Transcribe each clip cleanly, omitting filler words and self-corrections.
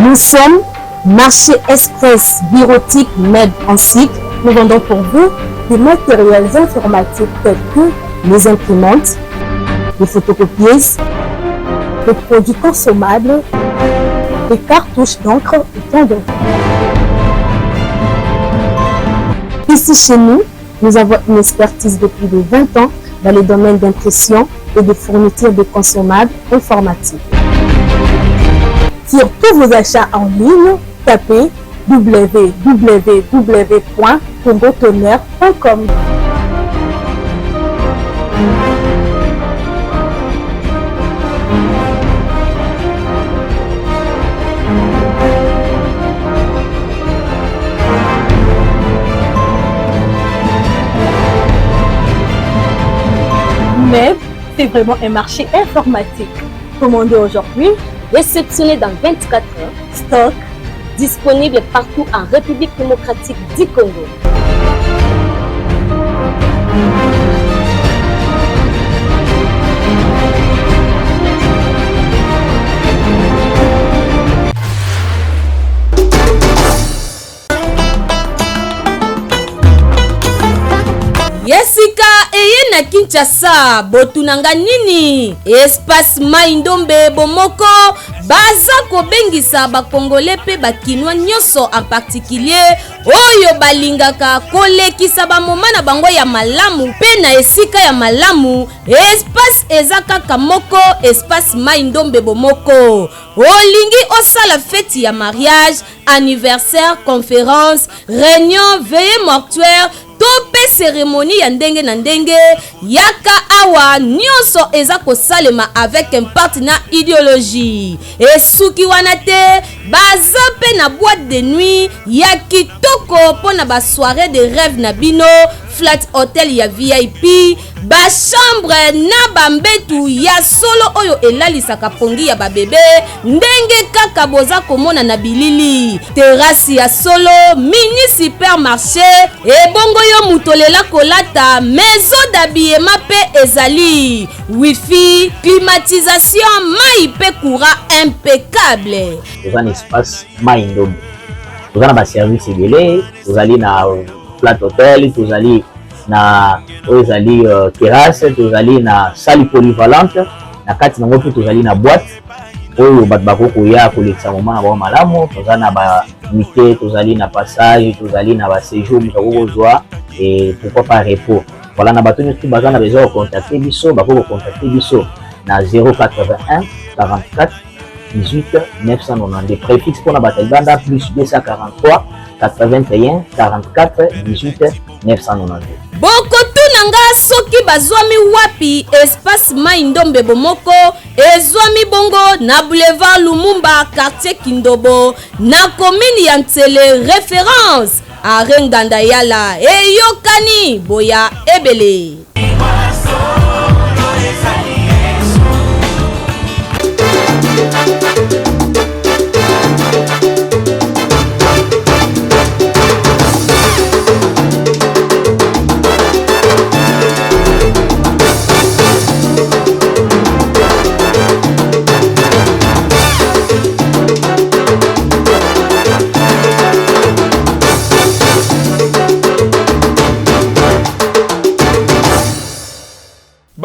Nous sommes Marché Express Bureautique MEB en cycle. Nous vendons pour vous des matériels informatiques tels que les imprimantes, les photocopieuses, les produits consommables, les cartouches d'encre et tant d'autres. Ici chez nous, nous avons une expertise de plus de 20 ans dans les domaines d'impression et de fourniture de consommables informatiques. Sur tous vos achats en ligne, tapez www.congotonnerre.com. MEB, c'est vraiment un marché informatique. Commandez aujourd'hui, réceptionné dans 24 heures, stock, disponible partout en République démocratique du Congo. Yesika eye na Kinshasa botunanga nini espace Maindombe bomoko baza kobengisa bakongole pe bakinwa nyonso en particulier oyo balingaka kolekisa bamoma na bango ya malamu pe na esika ya malamu espace ezaka kamoko espace Maindombe bomoko olingi osala fête ya mariage anniversaire conférence réunion veillée mortuaire tope cérémonie ya ndenge na ndenge yaka awa nyonso eza kosalema avec un partenaire idéologie esuki wana te baza pe na boîte de nuit ya kitoko pona ba soirée de rêve na bino flat hotel ya VIP ba chambre na bambetu ya solo oyo elalisaka pongi ya babebe ndenge kaka boza komona na bilili terrasse ya solo mini supermarché ebongo yo mutolela kolata maison d'habillement pe ezali wifi climatisation mai pe courant impeccable. Vous avez un espace Maindombe. Vous avez un service égale, vous allez dans flat hotel, vous allez na ozali terrasse, tozali na salle polyvalente na kati nango pe tozali na boîte oyo bato bakoko ya kolekisa moma na bango malamu tozali na ba nuitée tozali na passage tozali na ba séjour bakoko zwa et pourquoi pas repos. Voilà na bato nyonso baza na besoin de contacter biso bakoko contacter biso na 081 44 18 992 préfixe pour na bato ibanda plus 243 81 44 18 992. Bokotunanga soki bazwami wapi espace Maindombe bomoko ezwami bongo na boulevard Lumumba quartier Kindobo na commune ya Ntsele référence à Renganda Yala eyokani boya ebele.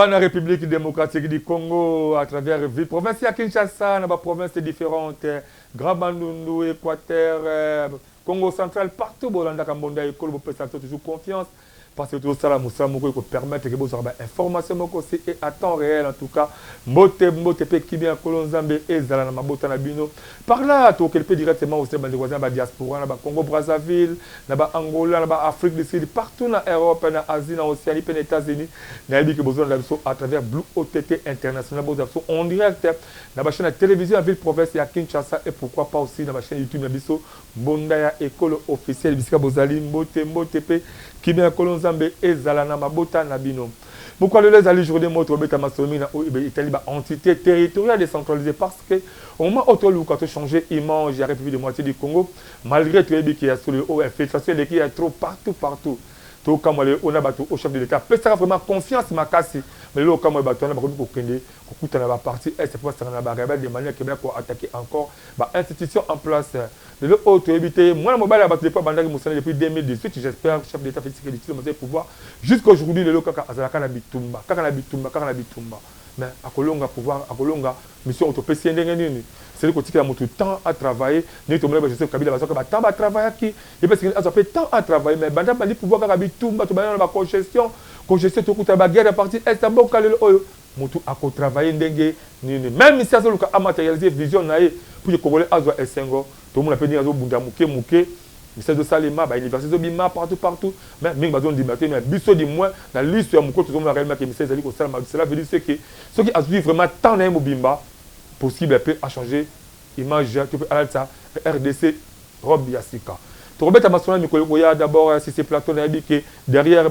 La République démocratique du Congo à travers les provinces à Kinshasa, dans les provinces différentes, Grand Bandundu, Équateur, Congo central, partout, Bolanda, Kambonda, École, vous pouvez toujours confiance. Parce que tout ça, là, peut permettre que vous ayez des informations et à temps réel, en tout cas, Mote, Kibia, Kolonzambe et Zalana, Mabota, Nabino. Par là, tu peux directement aussi des voisins, la diaspora, la Congo, Brazzaville, la Angola, la Afrique du Sud, partout dans l'Europe, dans l'Asie, dans l'Océanie, dans les États-Unis. Nous avons besoin à travers Blue OTT International, en direct, dans la chaîne de télévision à Ville Province et à Kinshasa, et pourquoi pas aussi dans la chaîne YouTube, Nabiso, Bondaya, École officielle, Bisika Bozali, Mote, Kibia, Kolonzambe. Et Zalana Mabota Nabino. Pourquoi les alliés journée moto beta masomi na Italie entité territoriale décentralisée parce que au moment où tu as changé image la République de moitié du Congo malgré tout qui a sur le haut infiltration qui est trop partout tout comme on a battu au chef de l'État peut ça vraiment confiance ma casse mais là comme battu on a beaucoup kende ko na ba partie est pour ça na ba rebelle de manière que bien pour attaquer encore ba institution en place de l'autre éviter moi le mobile a battu pas bandaki musana depuis 2018 j'espère chef d'État fait que il va pouvoir jusqu'aujourd'hui le kaka azalaka na bitumba kaka na bitumba mais à kolonga pouvoir à kolonga mission autopsie ndenge nini c'est que tu as tout temps à travailler ni to mona Joseph Kabila parce que ba temps à travailler qui et parce que a fait temps à travailler mais banda bali pouvoir kaka bitumba to bana ba congestion to kuta ba guerre à partir est à boka le oyo mutu a ko travailler ndenge nini même si ça le ka matérialiser vision nae pour que congolais azwa esengo to mona pe ni azo bunda muke c'est de Salima, l'université de Bima, partout. Mais il y a des matés, mais biso du moins, dans la liste de mon côté, cela veut dire que ceux qui ont vraiment tant d'aimé Bimba, possible à changer image, tu peux aller ça, RDC, Rob Yassika. Tu remets ta maçonnerie, Nicolas, d'abord, si c'est Platon, derrière,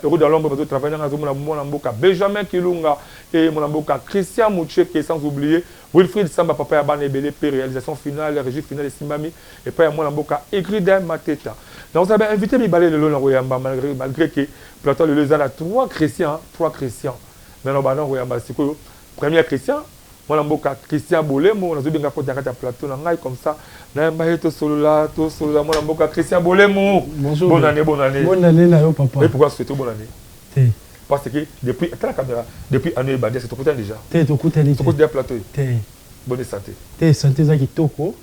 Héros dans l'ombre, je travaille dans mon amboka, Benjamin Kilunga et mon amboka, Christian Mouché, qui est sans oublier, Wilfried Samba, papa Yaban Ebele, réalisation finale, régie finale de Simami, et pas mon amboka, Egrida Mateta. Donc, vous avez invité Mibalé le long Royamba, malgré que Platon le les a 3 chrétiens. Mais non, c'est quoi? Premier chrétien, mon amboka, Christian Bolemo, on a dit que Platon, comme ça. Mon amboka Christian Bolemo. Bonjour. Bonne année. Bonne année, là, papa. Et pourquoi souhaiter bonne année? Parce que depuis la caméra, depuis année Badia, c'est ton côté déjà. Ton côté déjà plateau. Bonne santé. T'es santé ça qui toko.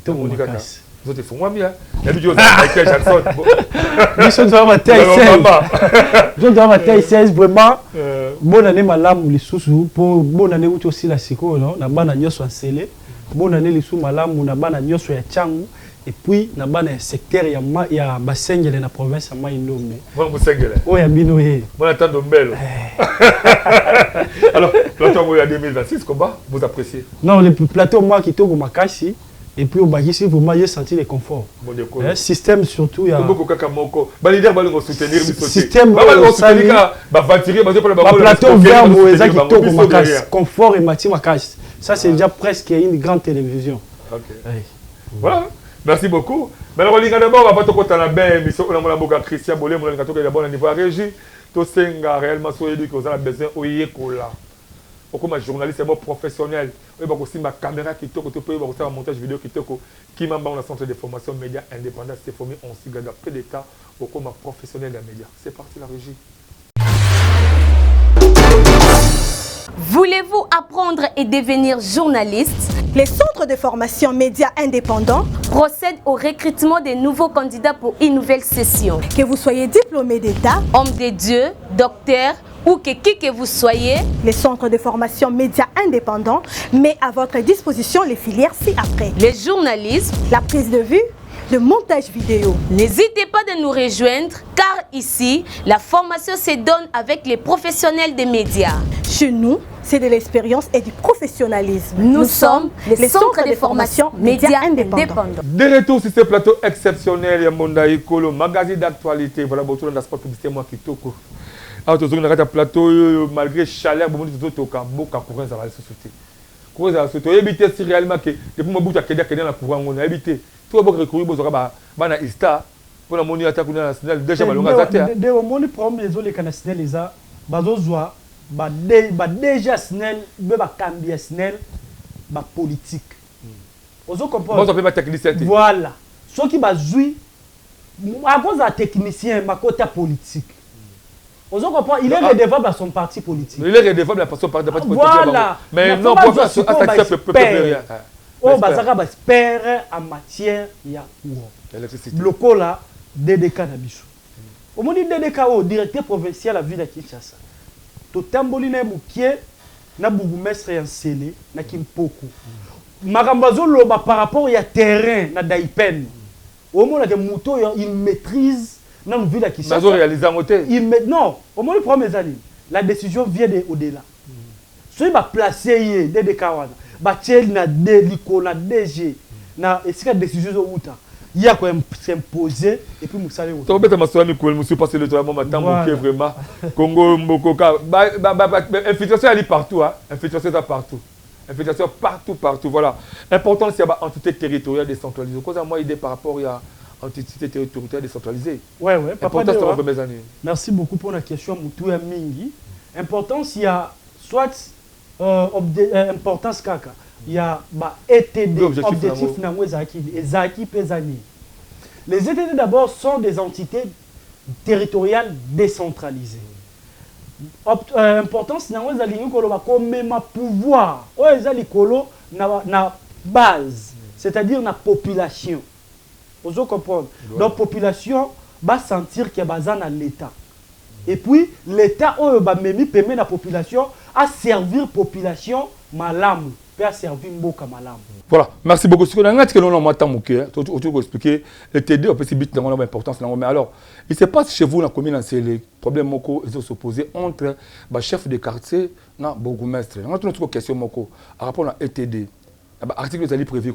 Makasi. Vous êtes fou moi bien. La vidéo Michael Jackson. Nous sommes dans ma taille 16. Je dois ma taille 16 vraiment. Bonne année malam les sous pour bonne année aussi la siko non, na bana nyoso ensele. Bonne année les sous malam na bana nyoso ya changu. Et puis na bana secteur ya basengele na province ya Mai-Ndombe. Bon basengele. Oh ya bino ye. Bon attendre mbelo. Alors, plateau ya 2026 comment vous appréciez? Non, le plateau moi qui toko makasi et puis au bagisi vraiment j'ai senti le confort. Bon d'accord. Système surtout ya beaucoup kaka moko. Ba leader ba le soutenir mi société. Système ba le soutenir ba vatirer ba pour le plateau vert moeza qui toko makasi. Confort et mati makasi. Ça c'est déjà presque une grande télévision. OK. Voilà. Merci beaucoup. Mais alors, d'abord, on va pas te compter la belle émission. On a mon avocat Christian Bolé, mon avocat d'abord au niveau de la régie. Tout ça, réellement, soyez dit que vous avez besoin de là. Comme un journaliste, c'est bon professionnel. Il y a aussi ma caméra qui toque, il y a un montage vidéo qui toque, qui m'a dans le centre de formation médias indépendants. C'est formé en Sigada, peu d'État, comme un professionnel des médias. C'est parti la régie. Voulez-vous apprendre et devenir journaliste? Les centres de formation médias indépendants procèdent au recrutement des nouveaux candidats pour une nouvelle session. Que vous soyez diplômé d'État, homme de Dieu, docteur ou qui que vous soyez, les centres de formation médias indépendants met à votre disposition les filières ci-après. Le journalisme, la prise de vue, le montage vidéo. N'hésitez pas de nous rejoindre car ici, la formation se donne avec les professionnels des médias. Chez nous, c'est de l'expérience et du professionnalisme. Nous sommes les centres de formation médias indépendants. De retour sur ce plateau exceptionnel, il y a Monda Ekolo, magazine d'actualité. Voilà, bon, tout le monde a publicité, moi qui toko. Alors, tu as un plateau, malgré chaleur, bon, tu as beaucoup de courant dans la société. Courant dans la société, éviter si réellement que depuis mon bout, tu as quelqu'un dans la courant, on a évité. Tout le monde recourir, vous aurez un Ista, pour la monnaie attaque nationale, déjà, on a attaqué. Le problème, les autres nationales, les a, bazozoa, déjà snel, cambia snel, politique. Vous comprenez? Vous avez technicien. Voilà. Ceux qui bazoui, à cause d'un technicien, ma côté politique. Vous comprenez? Il est redevable à son parti politique. Il est redevable à son parti politique. Voilà. Mais non, pour faire ça, ça peut rien. Oh, bazaka espère en matière ya courant. Bloco là, DDK na biso. Au moment DDK au directeur provincial à ville de Kinshasa. To tambolina mukie na bourgmestre ya Nsele na Kimpoko. Makambazo loba par rapport ya terrain na Daipen. Au moment que Muto il maîtrise na ville de Kinshasa. Bazo réaliser moté. Non, au moment le premier année, la décision vient de au-delà. So il va placer DDK wana. Bachel na Deliko na DG na esika décision zo uta il y a quand même s'imposer et puis musale to beta maswami ko monsieur passer le temps moment temps vraiment Congo Mokoka infiltration elle est partout hein infiltration partout partout voilà important c'est ba entité territoriale décentralisée cause moi idée par rapport entité territoriale décentralisée. Ouais, Importance dans les premières années. Merci beaucoup pour la question, Moutouya Mingi. Importance, il y a soit importance kaka, il y a ETD, objectif nango ezaki pesani. Les ETD d'abord sont des entités territoriales décentralisées. Importance nango ezali koloba comme même pouvoir. O ezali kolo na base, c'est-à-dire na population. Vous comprenez? Donc, la population va sentir qu'il y a besoin de l'État. Et puis, l'État permet à la population à servir la population malam, à servir Mboka malam. Voilà, merci beaucoup. Ce que nous avons expliqué, le TD, on peut se dire que l'importance. Mais alors, il se passe chez vous, dans la commune, c'est les problèmes qui sont opposés entre le chef de quartier et le bourgmestre. Nous avons une question par rapport à l'ETD. Article de prévu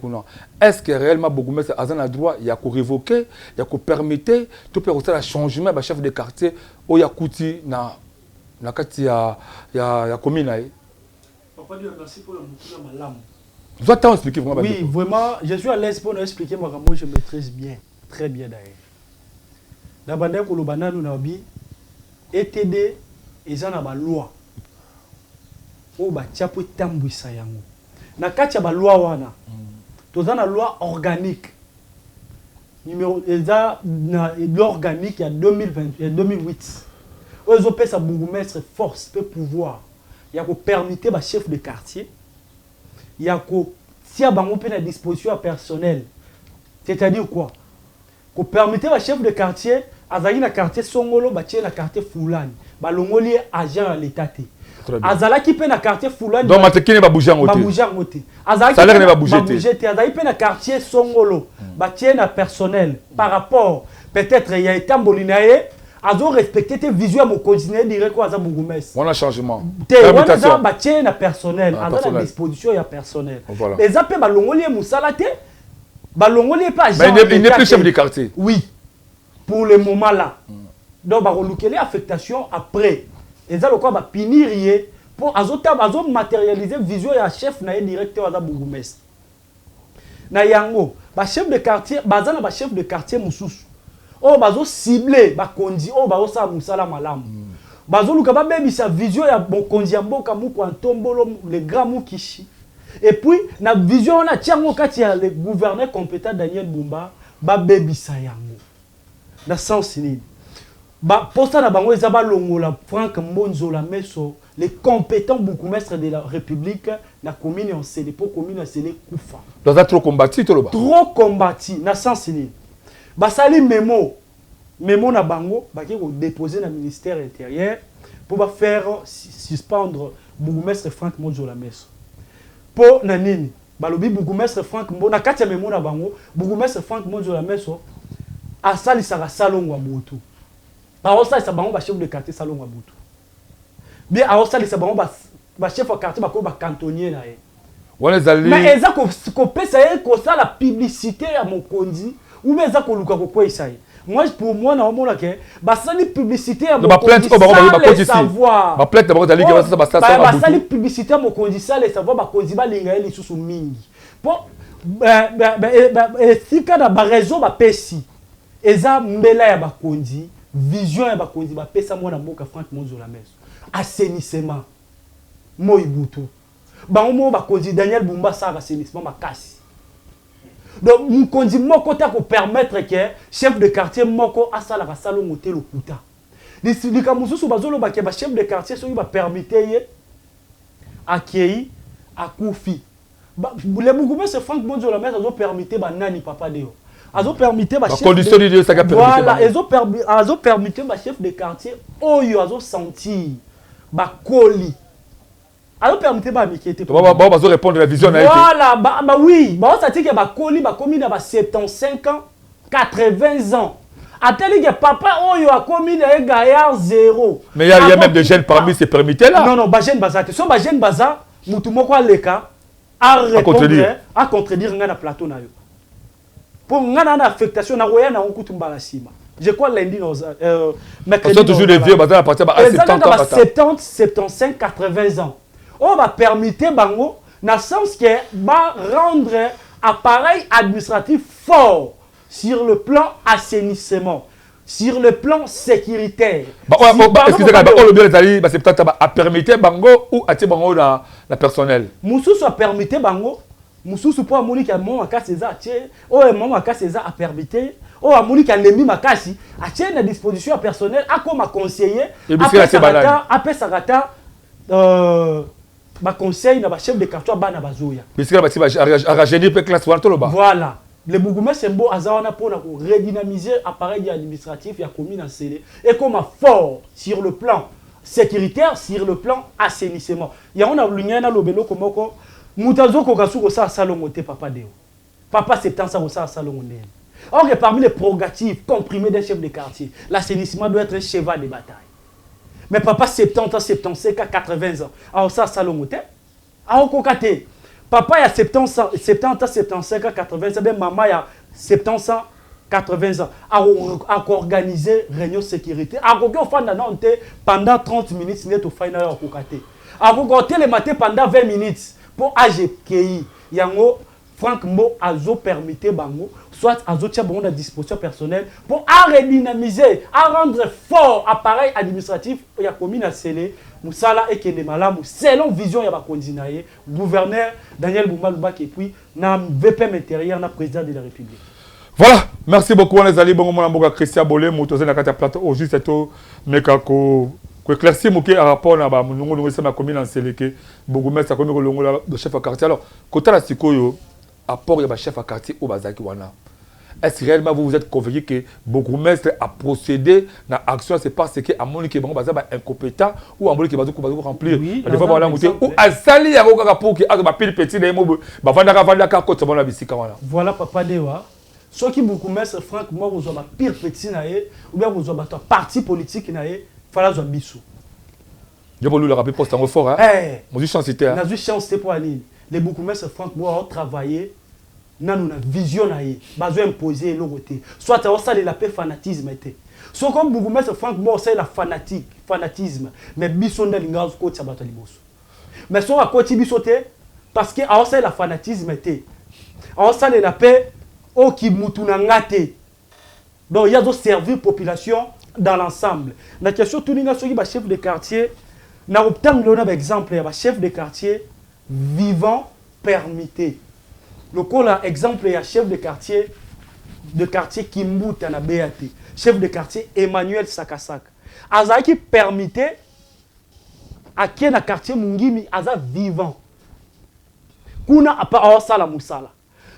est-ce que réellement Bourgmestre a un droit il y a qu'à révoquer il y a qu'à permettre tout peut un changement de chef de quartier au Yakouti na kati ya commune aí. Papa Dieu merci pour le moutoula malam. Vous dois expliquer vraiment. Oui, vraiment, je suis à l'aise pour nous expliquer moi je maîtrise bien, très bien d'ailleurs. La bande ko lobana nous nabi ETD eza na ba loi. O ba tiapo tambwisa yango. Na kati ya loi wana toza na loi organique numéro loi organique ya 2008 ozo pesa bourgmestre force peut pouvoir ya ko permettre ba chef de quartier ya ko tia bango pe na disposition personnelle, c'est-à-dire quoi ko permettre ba chef de quartier azali na quartier songolo ba tie na quartier fulani ba longoli agent à l'état. Azalaki pe na quartier fulani donc matekine ba bouger en côté. Ba bouger en côté. Azalaki salaire ne va bouger. Azalaki pe na quartier songolo ba tie na personnel par rapport peut-être il y a étambolinaye azo respecter tes visions mo continuer dire quoi za bourgmestre. On a changement. Wana za ba tie na personnel, azo na disposition ya personnel. Les appels ba longoli musala te. Ba longoli pas agent. Mais il n'est plus chef de quartier. Oui. Pour le moment là. Donc ba relukele affectation après. Et ça le quoi va punir pour matérialiser vision ya chef na directeur à bourgmestre. Na yango ba chef de quartier bazana ba chef de quartier mususu. O bazo cibler ba kondi o bazo sa musala malamu. Bazo luka ba bebi sa vision ya bon kondi ya mboka muko antombolo le grand mukishi. Et puis na vision na tiango kati ya le gouverneur compétent Daniel Bumba ba bebi sa yango. Na sens ni pour ça, Franck Monzola Meso, les compétents bourgmestres de la République, la commune en scellé, pour commune en scellé Koufa. Vous avez trop combattu, tout le monde. Trop combattu, na sens ni. Basali memo na bango, qui ont déposé dans le ministère intérieur pour faire suspendre bourgmestre Franck Monzola Meso. Pour nanini, balobi bourgmestre Franck Monzola, na katia memo na bango, bourgmestre Franck Monzola Meso, asali sara salon wa moto. Alors ça c'est bon chef de quartier salon Wabutu. Bien alors ça c'est bon chef de quartier ba cantonnier là. Mais eza ko pesa ko ça la publicité à mon kondi ou mais eza ko luka ko quoi ça. Moi pour moi na mona ke ba ça ni publicité à mon kondi. Ba savoir. Ba plainte d'abord dali que ça ba ça ni publicité à mon kondi ça les savoir ba kondi ba linga eli susu mingi. Pour si kada ba raison ba pesi. Eza mbela ya ba kondi. Vision ya bakonzi ba pesa mona mboka Franck Monzola Meso. Assainissement. Moibutu. Ba mo bakonzi Daniel Bumba sa assainissement makasi. Donc mukonzi moko ta ko permettre que chef de quartier moko asala ka salon hotel okuta. Lika mususu bazolo ba ke ba chef de quartier so ba permettre ye akei akufi. Le mouvement c'est Franck Monzola Meso zo permettre ba nani papa deo. Azo permettre ba chef condition de ça permettre voilà azo permettre ba chef de quartier oyo azo sentir ba koli azo permettre ba mikete ba bazo répondre la vision na voilà ba oui ba ça dit que ba koli ba komi na ba 75 ans 80 ans ateli que papa oyo a komi na gaillard zéro mais il y a même des jeunes parmi ces permis là non ba jeune baza so ba jeune baza mutu moko aleka à contredire nga na plateau na yo. Pour ngana na affectation na roya na okutumba la sima. Je crois lundi mercredi. Sont toujours des vieux bazar à partir de 70 75 80 ans. On va permettre bango na sens que va rendre appareil administratif fort sur le plan assainissement, sur le plan sécuritaire. Excusez-moi, le bien c'est peut-être à permettre bango ou à bango la personnel. Moussous a permettre bango, Moussous pour amoni qui a mon akasi za tché, oh mon akasi za a permettre, oh amoni qui a lemi makasi, a tché na disposition personnelle, a comme conseiller, après Sarata ma conseil na ba chef de quartier bana bazoya. Bisika ba a rajeunir pe classe wana toloba. Voilà. Le bourgmestre Sembo azawana pour redynamiser l'appareil administratif ya commune en Sélé et comme fort sur le plan sécuritaire, sur le plan assainissement. Ya on a lunyana lobelo komoko mutazo ko kasuko sa salongote papa deo. Papa 70 ans ça salongote. Or parmi les prérogatives comprimées d'un chef de quartier, l'assainissement doit être un cheval de bataille. Mais papa 70 ans, 75 ans, 80 ans. Alors ça salongote. Alors kokate papa, il y a 70 ans, 75 ans, 80 ans, ben maman, il y a 70 ans, 80 ans. À organiser réunion de sécurité. À pendant 30 minutes, il y a tout final à côté. À regarder le matin pendant 20 minutes pour AGPI. Il y a Franck Mo azo permettre bango soit azo tia bango à disposition personnelle pour redynamiser, à rendre fort l'appareil administratif il y a commune à Sélé. Moussala et Kendemalamu, selon vision ya bakondinaye, gouverneur Daniel Boumalouba et puis na VPM intérieur na président de la République. Voilà, merci beaucoup les alliés bongo mona mboka Christian Bolé motoze na kata plateau au juste to meka ko éclaircir moké à rapport na ba munungo ngo sema commune en Seleke bourgmestre comme ko longola de chef de quartier. Alors kota la sikoyo apport ya ba chef de quartier au bazaki wana. Est-ce réellement vous êtes convaincu que bourgmestre a procédé dans l'action, c'est parce que Amoni qui est incompétent ou Amoni qui va remplir des fois ou à sali ya ko pour que a pile petit des mots ba vanda ka ko tsabona bisika wana. Voilà papa dewa. Ceux qui bourgmestre Franck moi vous avez pire petit naé ou bien vous avez parti politique naé fala zo biso. Je veux le rappeler poste en fort hein. Moi je chance c'était. Na ju chance c'était pour aller. Les bourgmestre Franck moi ont travaillé nous vision naïe, bazo imposer l'autre. Soit on ça la paix fanatisme était. Soit comme bourgmestre Franck moi c'est la fanatisme, mais bisonda lingazo ko tsabato liboso. Mais soit à côté bisoté parce que on c'est la fanatisme était. On ça la paix au qui mutuna ngate. Donc il y a de servir population dans l'ensemble. La question tout ninga soki ba chef de quartier na obtang lona exemple ya ba chef de quartier vivant permité. Le cas exemple, il y a chef de quartier Kimbuta na BAT, chef de quartier Emmanuel Sakasak. Aza qui permettait à qui na quartier Mungimi aza vivant. Kuna apa sala musala.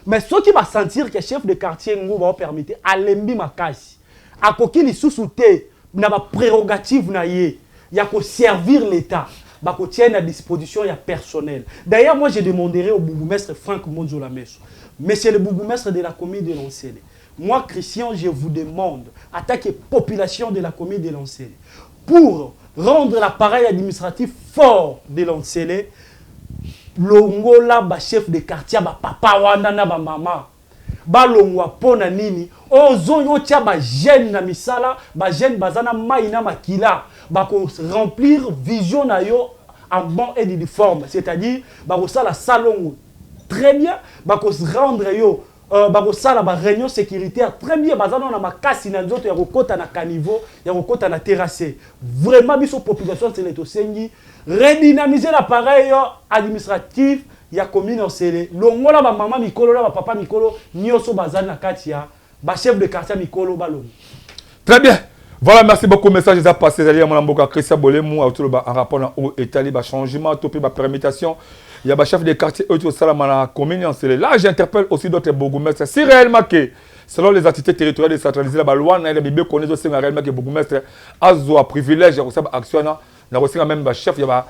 Mais ceux qui va sentir que chef de quartier Ngo va permettre à lembi makasi. A kokili sous-souté na ba prérogative na ye, ya ko servir l'état. Bah, tient à disposition, il y a personnel. D'ailleurs, moi, je demanderai au bourgmestre Franck Monzolameso, monsieur le bourgmestre de la commune de Lancélé, moi, Christian, je vous demande, attaquer population de la commune de Lancélé, pour rendre l'appareil administratif fort de Lancélé, longola, ba chef de quartier, ba papa, wandana, ba maman, ba longwa pona nini, ozo yo tia ba jeune na misala, ba jeune bazana maina makila. Remplir vision na yo en bon et de forme, c'est-à-dire la salon très bien, rendre yo la réunion sécuritaire très bien, na makasi na nzoto ya kokota na caniveau, ya kokota na terrassé. Vraiment biso population c'est le sengi redynamiser l'appareil administratif ya commune en Sélé. Longola ba maman mikolo la ba papa mikolo nyoso bazana na katia, ba chef de quartier mikolo balon. Très bien. Voilà, merci beaucoup. Message à passer. Vous allez à mon amboka Christian Bolemou, en rapport au Italie, changement, topé, permutation. Il y a un chef de quartier, autour de ça, la commune. Là, j'interpelle aussi d'autres bourgmestres. Si réellement que, selon les entités territoriales décentralisées, la loi, les bébés connaissent aussi réellement que bourgmestre a un privilège, il y a action, il y a aussi même chef, il y a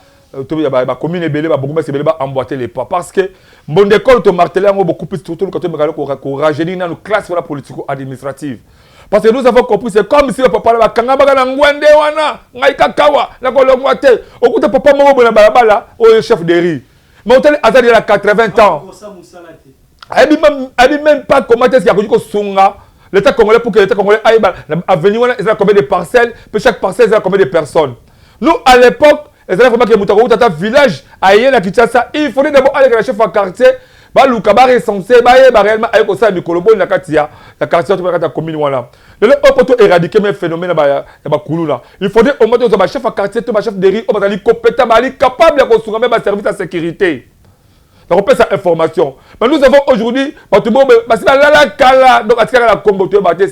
la commune est belée, bourgmestre est belée, emboîter les pas. Parce que mon école, tu marteler beaucoup plus, surtout quand tu me rajeunir dans nos classes politico-administratives. Parce que nous avons compris, c'est comme si le papa là, quand on a un ngwende wana, ngaika kawa, na kolongwate, au coup de papa moro na balabala, au chef de riz. Mais on a atteint 80 ans. Elle dit même pas comment est-ce qu'il y a que sunga. L'État congolais pour que l'État congolais aille à venir, il a combien de parcelles, puis chaque parcelle, il a combien de personnes. Nous, à l'époque, il a vraiment que Moutakou, tata village, aïe, la Kinshasa, il fallait d'abord aller à la chef de quartier, ba luka ba recensé ba réellement ay ko ça mikolo bo na katia la quartier to ba commune wana le poto éradiquer mes phénomènes ba kulula il faudrait au moins ba chef à quartier to ba chef de riz o ba ali compétent ba ali capable de construire même service de sécurité. Donc on peut cette information. Mais nous avons aujourd'hui donc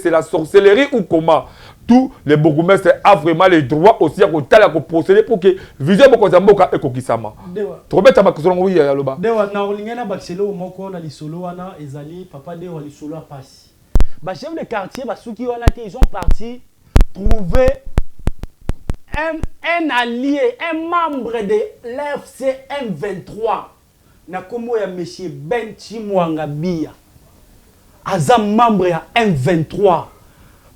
c'est la sorcellerie ou comment tous les bourgmestres ont vraiment les droits aussi à procéder pour que vision beaucoup zamboka et kokisama. Trop bête ma question oui aloba. Dewa na olingena bakiselo moko na lisolo wana ezali papa dewa lisolo a passi. Ba chef de quartier ba souki wana ils ont parti trouver un allié, un membre de l'FC M23. Na komo ya monsieur Benchi Mwangabia. Aza membre ya M23.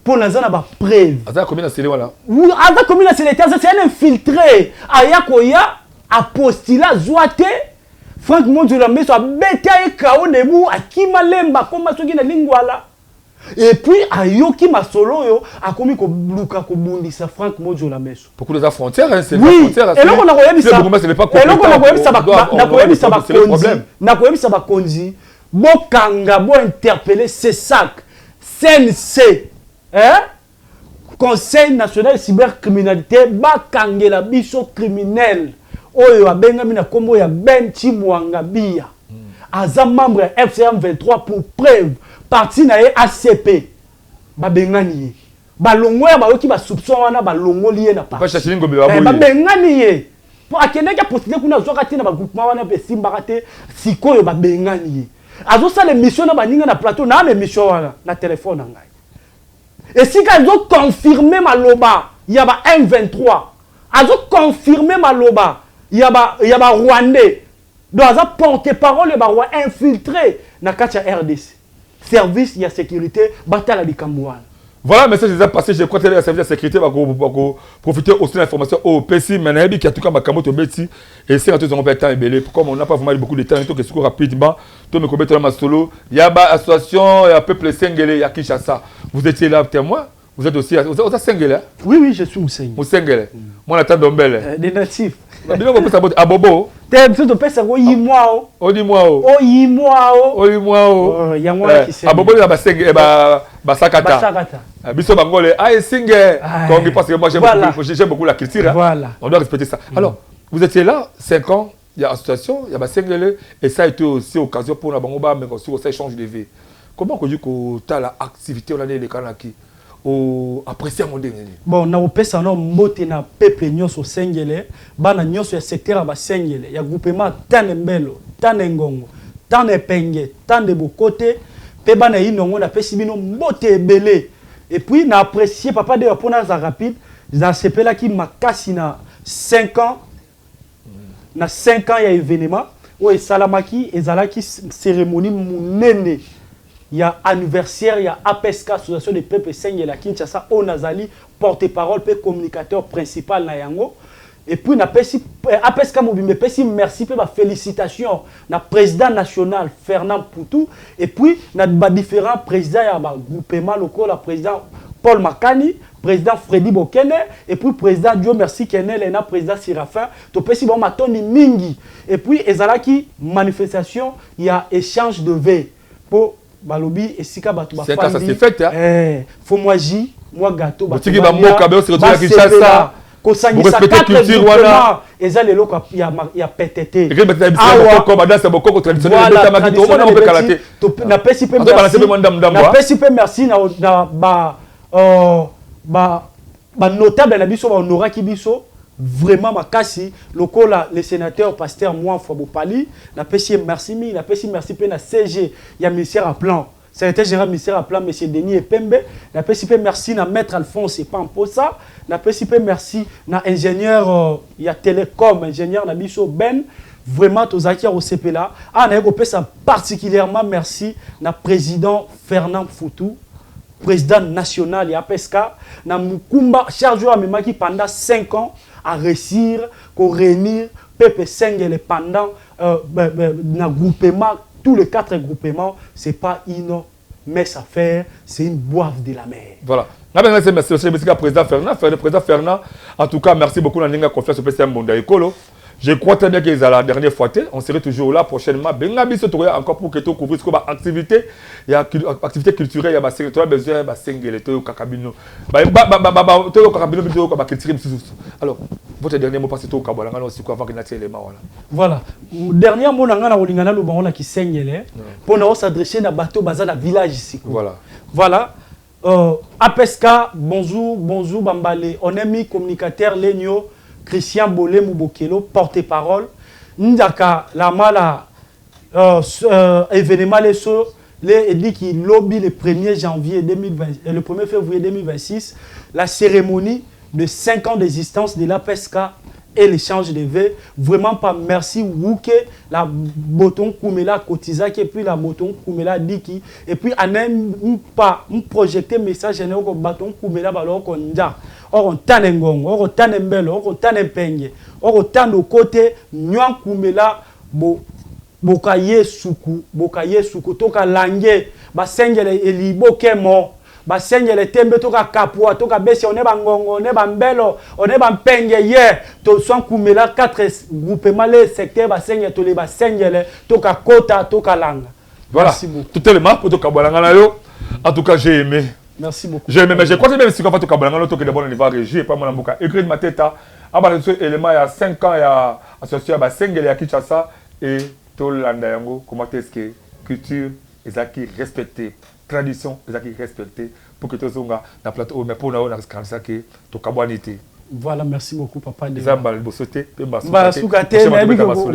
Pour l'instant, ba preuve. Aza combien de voilà? Oui, aza combien de c'est un infiltré. Ayakoya apostila zoate. Franck Mondjola meso abeta e kao nebu akima lemba koma soki na lingwala. Et puis ayoki masolo yo akomi ko luka ko bundisa Franck Mondjola meso. Beaucoup de frontières hein, c'est oui. La frontière. Et là on a koyebisa. Et là on a koyebisa na koyebisa ba konzi. Bokanga bo interpeller c'est sac. CNC. Hein? Conseil national de cybercriminalité bakangela biso criminel oyo abengami na kombo ya Benchi Mwangabia aza membre ya FCM 23 pour preuve parti na ye ACP babengani ye balongo ya bayoki ba soupçon wana balongoli ye na parti babengani ye po akendeki postule kuna zoka tina ba groupement wana pe simbaka te sikoyo babengani ye azosala émission na baninga na plateau na émission wana na téléphone na ngai. Et si ils ont confirmé Maloba, il y a M23. Ils ont confirmé Maloba, il y a Rwandais. Donc ils ont porté parole, ils ont infiltré dans le RDC. Service de sécurité, bataille de Kamouane. Voilà, mais ça j'ai passé, je crois que le service de sécurité va profiter aussi de l'information au PC, mais qui a tout cas ma camote Betty et c'est quand ils ont fait temps ébélé. Comme on n'a pas vraiment beaucoup de temps, il faut que rapidement, tout me commettre ma solo. Il y a une association, il y a peuple Sengele, il y a Kinshasa. Vous étiez là, témoin. Vous êtes aussi, vous êtes Sengele? Oui, oui, je suis Moussengele. Moussengele. Moi, on attend Dombele. Des natifs. À Bobo. T'es de pèse à Oyimwao. Oyimwao. Oyimwao. Oyimwao. Il y a moi qui sait. À Bobo, il y a Basengele, Basakata. Basakata. Biso Bangole, Singe. Parce que moi, j'aime beaucoup la culture. Voilà. On doit respecter ça. Alors, vous étiez là, 5 ans, il y a association, il y a Basengele, et ça a été aussi occasion pour la Bangoba, mais aussi ça échange de vie. Comment on dit que tu as l'activité, on a les Kanaki? Apprécier mon dernier. Bon, na opesa na mbote na peuple nyonso Sengele, bana nyonso ya secteur ba Sengele, ya groupement tane mbelo, tane ngongo, tane penge, tane bokote, pe bana inongo na pesi bino mbote ebele. Et puis na apprécier papa de pona za rapide, za sepela ki makasi na 5 ans. Na 5 ans ya événement, o salamaki ezalaki cérémonie munene. Il y a anniversaire, il y a APSK, Association des peuples Sengela Kinshasa, on a zali porte-parole, communicateur principal na yango. Et puis na APSK Mobimbe pesi merci pe ba félicitations na président national Fernand Poutou et puis na ba différents présidents ya ba groupement locaux, la président Paul Makani, président Freddy Bokene et puis président Dieu merci Kenel et na président Sirafin, to pesi bon matoni mingi. Et puis ezalaki manifestation, il y a échange de vœux pour balobi esika batu ba fandi. Ça s'est fait hein. Faut moi J, moi gâteau ba. Botiki ba mboka be se retrouver Kinshasa. Ko sangisa 4 culture wana. Eza lelo il y a PTT. Et que ba ko ba danse boko traditionnel beta makito on na pe kalaté. Na pesi pe merci na ba notable na biso ba honora ki biso. Vraiment makasi lokola le sénateur pasteur moi Fabopali na pesi merci mi na pesi merci pe na CG ya ministère à plan secrétaire général ministère à plan monsieur Denis Epembe na pesi pe merci na maître Alphonse Pamposa na pesi pe merci na ingénieur ya télécom ingénieur na biso Ben vraiment tozaki au CPLA na yeko pesa particulièrement merci na président Fernand Foutou président national ya PSK na Mukumba chargé à memaki pendant 5 ans à réussir, qu'on réunir Pepe Sengele pendant na groupement, tous les 4 groupements, c'est pas une messe à faire, c'est une boîte de la mer. Voilà. Merci, président Fernand. Président Fernand, en tout cas, merci beaucoup, Naninga, confiance au PCM Monda Ekolo. Je crois très bien que c'est la dernière fois. On serait toujours là prochainement. Bengabi se trouver encore pour que tu couvres ce activité. Il y a activité culturelle, il y a besoin de singles, de kakabino. Alors, votre dernier mot passe au Kabolanga, c'est quoi avant que nous éléments. Voilà. Dernier mot, on a Olingana le baron qui saigne pour nous s'adresser à bateau basé dans village ici. Voilà. Voilà. APSK, bonjour, bonjour Bambale. On est mis communicateur Lenio. Christian Bolé Moubokelo, porte-parole. Ndaka, la mala événement les dit qu'il lobby le 1er janvier 2020, le 1er février 2026, la cérémonie de 5 ans d'existence de l'APSK et l'échange de vœux. Vraiment pas merci Wouke, la Boton Koumela Kotizaki et puis la Boton Koumela Diki. Et puis on pas projeté message au Boton Koumela Balor Konja. Or on tanengong, or on tanembelo, or on tanempenge, or on tan au côté, Nyan Koumela bokaye suku, toka langue, basengele elibo kemo. Basengele tembe toka kapua toka besi on est bangongo on est bambelo on est bampenge hier to son Koumela 4 groupements les secteurs basengele to les basengele toka kota toka langa. Voilà, tout est le marque pour toka balanga yo. En tout cas, j'ai aimé. Merci beaucoup. J'ai aimé, mais je crois que même si on fait toka balanga to que d'abord on va régie pas mon mboka. Écrit ma tête à ce élément il y a 5 ans il y a associé à basengele à Kinshasa et to landa yango comment est-ce que culture ezaki respecté. Tradition, les acquis respectés pour que tous on a dans plateau mais pour nous on a ça que to kabwanité. Voilà, merci beaucoup papa de Zambal bosoté pe basoukaté mais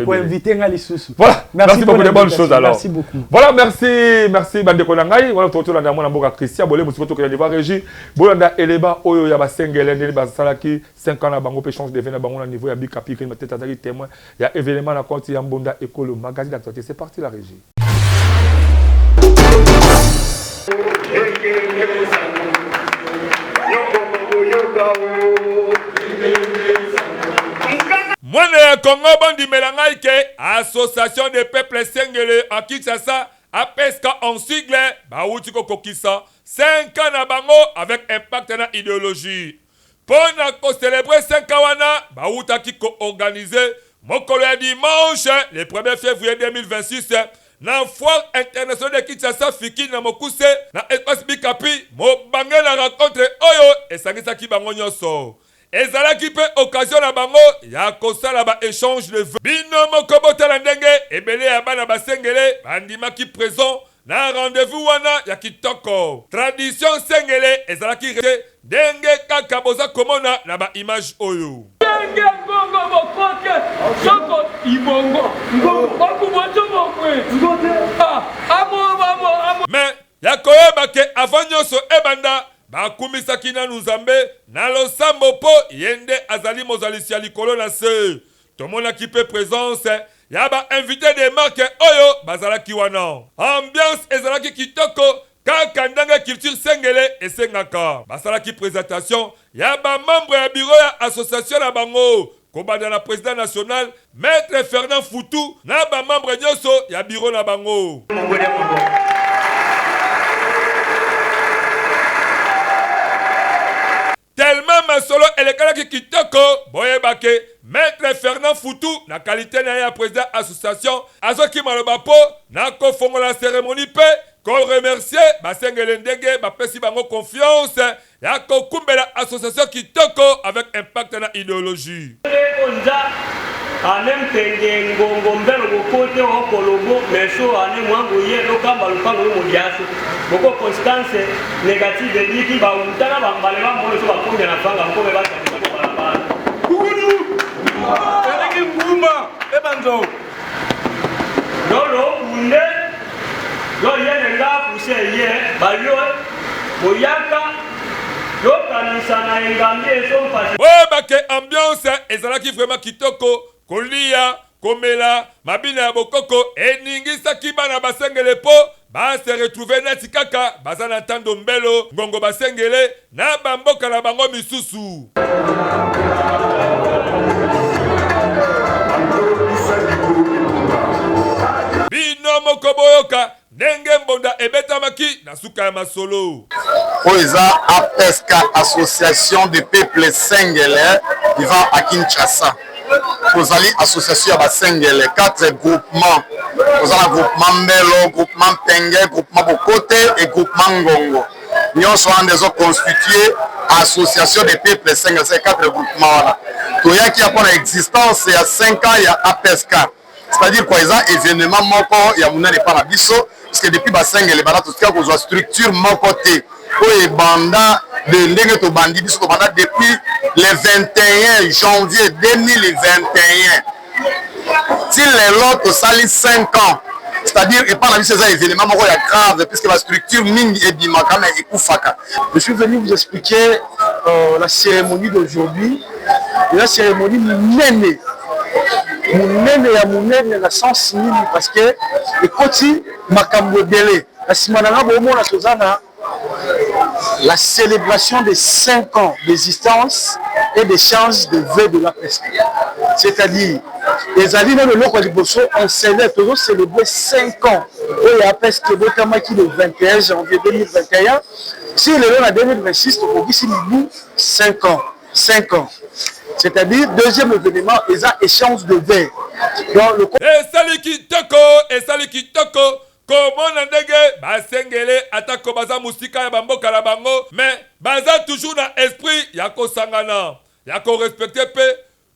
pour inviter ngali susu. Voilà, merci beaucoup de bonnes choses alors. Merci beaucoup. Voilà, merci bande ko nangai voilà to na mona mboka Christian Bolé musuko to ko devoir régie bolanda eleba oyo ya basengele ndeli basalaki 5 ans na bango pe change de vena bango na niveau ya bikapi que peut-être azali témoin il y a événement na compte ya Mbonda École magazine d'actualité c'est parti la régie. Mwana ya Congo bandi melangai ke association des peuples sengele en Kinshasa APSK en sigle bauti ko kokisa 5 ans na bango avec impact na idéologie. Pour na célébrer 5 ans wana bauta ki ko organiser mokolo ya dimanche le 1er février 2026 na foire internationale de Kinshasa fiki na mokuse na espace Bikapi mo bangela rencontre oyo esangisaki bango nyonso. Ezalaki pe occasion na bango ya kosala ba échange de vœux. Bino moko botala ndenge ebele ya bana basengele bandimaki présent na rendez-vous wana ya kitoko. Tradition sengele ezalaki ndenge kaka boza komona na ba image oyo. Ndenge bongo bokoke soko ibongo okuboto mokwe amo mais ya koyeba ke avant nyonso ebanda bakumisaki nanu Nzambe na losambo po yende azali mozalisi ya likolo na se. Tomonaki pe présence ya ba invité de marque oyo bazalaki wana. Ambiance ezalaki kitoko kaka ndenge culture sengele esengaka. Basalaki présentation ya ba membre ya bureau ya association na bango. Kobanda na président national Maître Fernand Foutou na ba membre nyoso ya bureau na bango. Tellement masolo elekalaki kitoko boyebake Maître Fernand Foutou na qualité na ya président association azoki maloba po na kofongola cérémonie pe ko remercier basengele ndenge bapesi bango confiance ya kokumbela association kitoko avec impact na idéologie. Anem pende ngongo mbelo bokote okologo meso ane mwangu ye lokamba lupango mudiaso boko constance négative diki ba untana bambale ba molo so bakunde na fanga ngobe bataka ko balabala kukudu eleki ngumba ebanzo lolo unde lo yene nga puse ye bayo boyaka lokanisa na engambi eso mpasi webake ambiance ezalaki vraiment kitoko kolia komela mabina ya bokoko eningisaki bana basengele po base retrouver neti kaka baza na tando mbelo ngongo basengele na bamboka na bango misusu. Bino moko boyoka ndenge mbonda ebetamaki na suka ya masolo. Oiza APSK Association des peuples sengele vivant à Kinshasa. vous allez association à Basengele, 4 groupements. Vous avez le groupement Mbelo, groupement Penge, groupement Bokote et groupement Ngongo. Nous sommes des autres constitués association des peuples Sengele, ces 4 groupements. Tout y a qui a pour l'existence, il y a 5 ans, il y a APSK. C'est-à-dire quoi, il y a un événement moko, il y a mon n'est pas la biso, parce que depuis Basengele, tout ce qui a une structure mon côté. Et banda de l'Église bandi biso banda depuis le 21 janvier 2021. Si les lots sali 5 ans, c'est-à-dire et par la vie ces événements grave puisque la structure mingi et bimakana et koufaka. Je suis venu vous expliquer la cérémonie d'aujourd'hui, la cérémonie Mounene. Mounene ya Mounene na sens nini parce que ekoti makambo belé. La simananga bomo na tozana la célébration des 5 ans d'existence et d'échange de vœux de la PESC. C'est-à-dire, les alliés de l'Oko Liboso, on célébrer 5 ans. Et la PESC qui est le 21 janvier 2021. Si le long en 2026, on dit 5 ans. 5 ans. C'est-à-dire, deuxième événement, ils ont échange de vœux. Et Sali Kitoko, comment ndenge basengele atako baza musika ya bamboka la bango mais baza toujours na esprit ya ko sangana ya ko respecter pe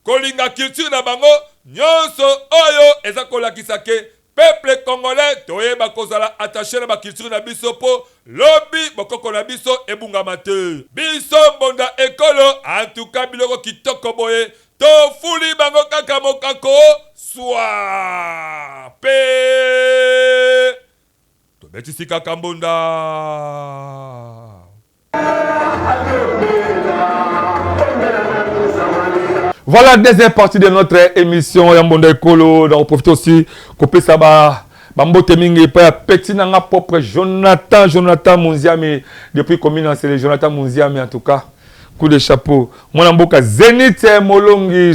kolinga culture na bango nyonso oyo eza kolakisa ke peuple congolais toyeba kozala attaché na ba culture na biso po lobi bokoko na biso ebungama te biso mbonda ekolo en tout cas biloko kitoko boye to fuli bango kaka mokako soit pe Betisika Kambonda. Voilà, deuxième partie de notre émission Yambonda Ekolo. On profite aussi couper ça Bambo Temingi pa petit nanga propre Jonathan Munziami depuis commune c'est Jonathan Munziami en tout cas. Coup de chapeau. Mon amboka Zenith Molongi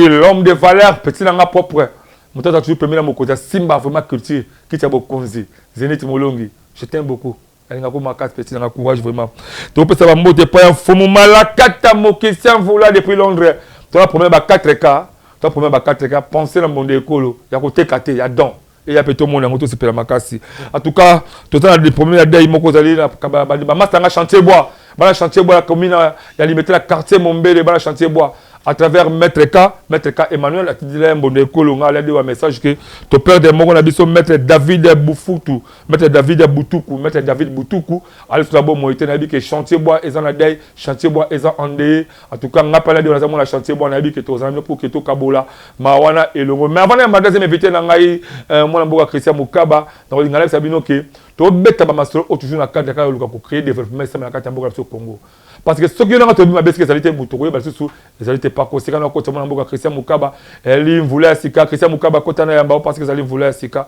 l'homme de valeur petit nanga propre. Mon temps toujours premier mon côté Simba vraiment culture qui t'a beaucoup konzi Zenith Molongi je t'aime beaucoup elle n'a pas ma carte petit dans courage vraiment tu peux savoir mot de pas fomu malakata mo question voilà depuis Londres toi premier ba 4K toi premier ba 4K penser dans monde écolo ya côté kate ya don et ya peto mon moto c'est la makasi en tout cas tout temps les premiers day moko zali na ba masanga chantier bois la commune ya limiter la quartier Mombele ba chantier bois à travers Maître K Emmanuel a dit là un écolo a dit un message que ton père des morts on a dit Maître David Boufutu Maître David Boutoukou allez sur la bonne moitié n'a dit que chantier bois et en a dit chantier bois et en andé en tout cas on a parlé de la chantier bois on a dit que tous amis pour que tout Kabola Mawana et le mais avant ma deuxième invité na ngai moi na Christian Mukaba dans l'ingala sabino que to beta ba masolo toujours na cadre ka luka pour créer développement ça na kata mboka Congo. Parce que ce qui est dans le que les Boutouroué, les alités pas conséquents, quand on a Christian Mukaba, elle voulait Sika, Christian Mukaba, quand on a parce que les alités voulaient Sika,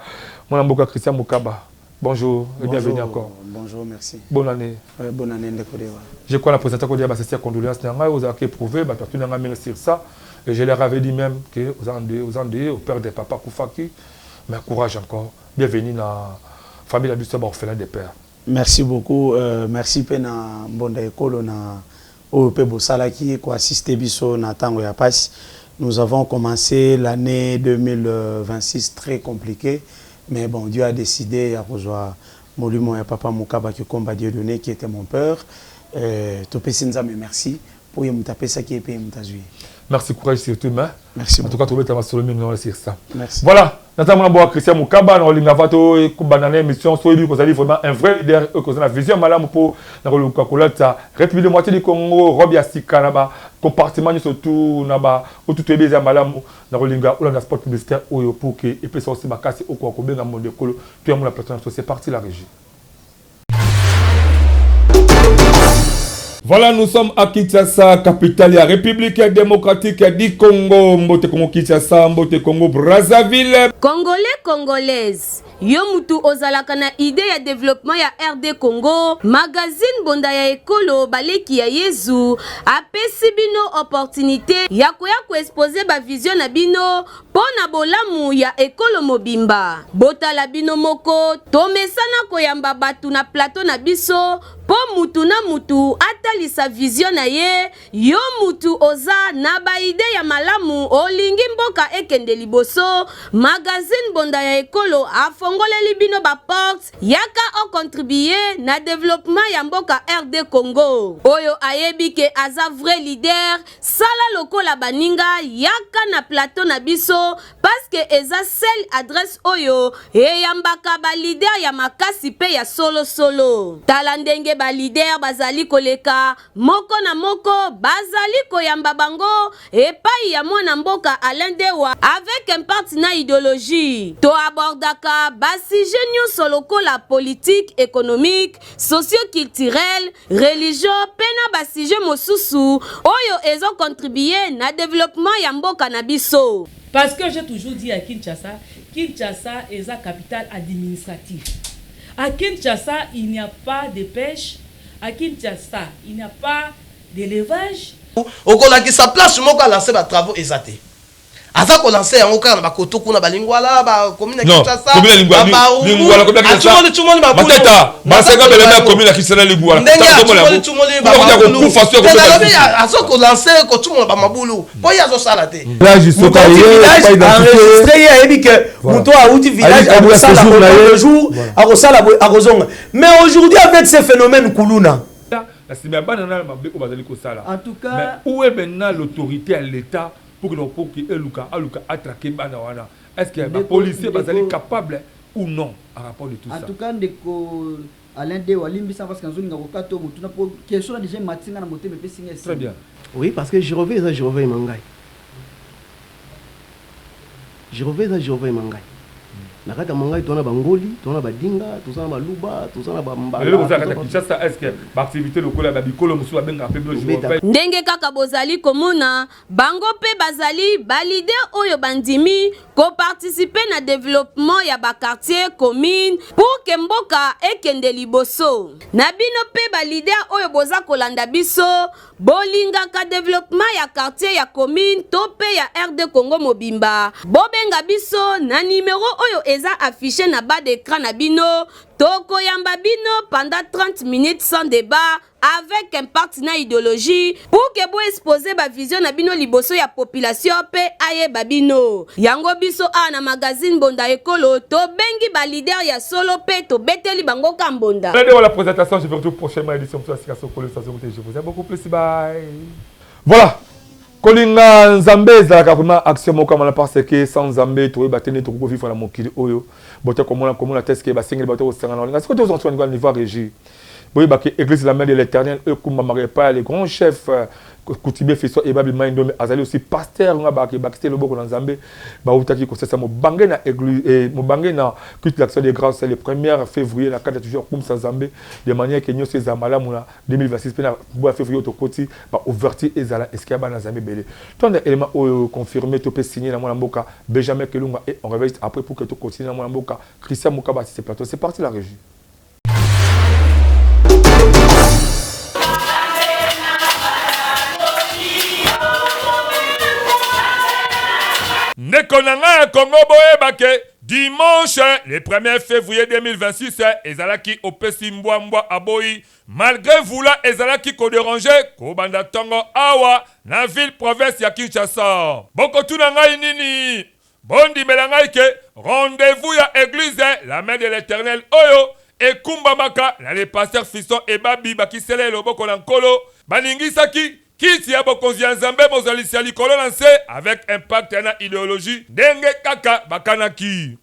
mon amboka Christian Mukaba. Bonjour et bienvenue encore. Bonjour, merci. Bonne année. Bonne année, Ndekode. Je crois la présentation qu'on a c'est condoléances, vous avez prouvé, tout le monde sur ça. Et je leur avais dit même que aux Andés, au père des papas Koufaki, mais courage encore. Bienvenue dans la famille Abissou orphelin des pères. Merci beaucoup. Merci pena Mbonda Ekolo na OEP Bosalaki qui assisté biso na tango ya passe. Nous avons commencé l'année 2026 très compliquée, mais bon, Dieu a décidé à rejoindre Molimo et Papa Mukaba qui combat Dieu donné qui était mon père. Topé Sinzame merci pour y mutaper ça qui est payé mutazui. Merci, courage surtout, mais merci. En tout cas, tu vas sur le mur, sur ça. Merci. Voilà, notamment Christian Mukaba, dans l'Ingavato, Kubanane, émission, soit lui, vous allez vraiment un vrai leader, que vous avez la vision, madame, pour la République de moitié du Congo, Robia Sika, là-bas, compartiment surtout, là-bas, où tout est bien, madame, dans l'Inga, ou la sport publicitaire, ou pour que, et puis ça aussi, ma casse, ou quoi, combien dans le monde de Colo, puis à mon plateforme, c'est parti la régie. Voilà, nous sommes à Kinshasa, capitale de la République démocratique du Congo. Mbote Congo Kinshasa, Mbote Congo Brazzaville. Congolais, Congolaise. Yo mutu ozalaka na idée ya développement ya RD Congo, magazine Bonda ya Ekolo baleki ya Yezu apesi bino opportunité ya koya exposer ba vision na bino pona bolamu ya Ekolo mobimba. Bota la bino moko, tomesana koyamba batu na plateau na biso po mutu na mutu atalisa vision na ye. Yo mutu oza na ba ide ya malamu olingi mboka ekende liboso. Magazine Bonda ya Ekolo afongoleli bino ba porte yaka o contribuer na développement ya mboka RD Congo. Oyo ayebike aza vrai leader sala lokola baninga yaka na plateau na biso parce que eza seule adresse oyo eyambaka ba leader ya makasi pe ya solo solo. Tala ndenge ba leader bazali koleka moko na moko bazali koyamba bango epai ya mwana mboka Alain Dewa avec un partenaire idéologie. To abordaka basi nyonso lokola politique, économique, socio-culturel, religion, pena basije mosusu oyo ezo contribuer na développement ya mboka na biso. Parce que j'ai toujours dit à Kinshasa est la capitale administrative. À Kinshasa, il n'y a pas de pêche. À Kinshasa, il n'y a pas d'élevage. Au qui sa place, je m'en lancé des travaux exatés. Aza ko lancer en okana ba kotoku na balingwala ba commune Kinshasa lingwala ko Kinshasa tumoni ba mateta ba sega bele na commune ya Kinshasa lingwala tumoni ba ko faso ko aza ko lancer ko tumoni ba mabulu po ya zo sala te village enregistré ya ebi que muto a outi village a sala le jour a sala a kozonga. Mais aujourd'hui avec ces phénomènes kuluna en tout cas mais où est maintenant l'autorité à l'état pour que Eluka attraque Banawana? Est-ce que les policiers sont capables ou non à rapport de tout ça? En tout cas, Alain Dewa Limbisa parce qu'on a question déjà matin na moté mais signer. Très bien. Oui, parce que je reviens Mangai. Je reviens Mangai. Nakata Mangai tona bangoli, tona badinga, tona baluba, tona bambala. Est-ce que l'activité locale ba bikolo musu ba benga peblo jour. Ndenge kaka bozali komuna bango pe bazali balide oyo bandimi ko participer na développement ya ba quartier commune pour que mboka ekende liboso. Na bino pe balide oyo boza kolanda biso bolinga ka développement ya quartier ya commune to pe ya RD Congo mobimba. Bobenga biso na numéro oyo eza affiché na bas d'écran na bino toko yamba bino pendant 30 minutes sans débat avec un partenaire idéologie pour que vous exposer ba vision na bino liboso ya population pe aye babino. Yango biso a na magazine Bonda Ekolo to bengi ba leader ya solo pe to beteli bango kambonda. La présentation, je vous retrouve prochainement édition pour la je vous aime beaucoup plus, bye. Voilà. Kolinga Nzambe zalaka vraiment action mo comme parce que sans Nzambe to batene to ko vivre na mokili oyo bote comme la test que ba sengeli bato ko sangana nga siko to on soit niveau régie boye ba que église la mère de l'Éternel eux comme marie pas les grands chefs coutumier Fiso et Babi Maïndome azali aussi pasteur nga ba c'était le boko na Nzambe ba utaki ko sesa mo bangé na église et mo bangé na culte l'action des grâces le 1er février la carte toujours comme ça Nzambe de manière que nyoso ezamala mona 2026 pena bo février to koti ba ouverture ezala eskia ba na Nzambe belé ton élément confirmé to peut signer na mona mboka Benjamin Kelunga et on réveille après pour que tu continues na mona mboka Christian Mukaba c'est plateau c'est parti la régie. Nekonanga Congo boyebake dimanche le 1er février 2026 ezalaki opesi mbwa aboyi malgré vouloir ezalaki ko déranger ko banda tongo awa na ville province ya Kinshasa. Boko tuna ngai nini bondi melangai ke rendez-vous ya église la main de l'Éternel oyo ekumbamaka na le pasteur Fiston et Babi bakisele loboko na nkolo baningisaki kiti ya bokonzi ya Nzambe bozalisi ya likolo lancé avec impact na idéologie ndenge kaka bakanaki.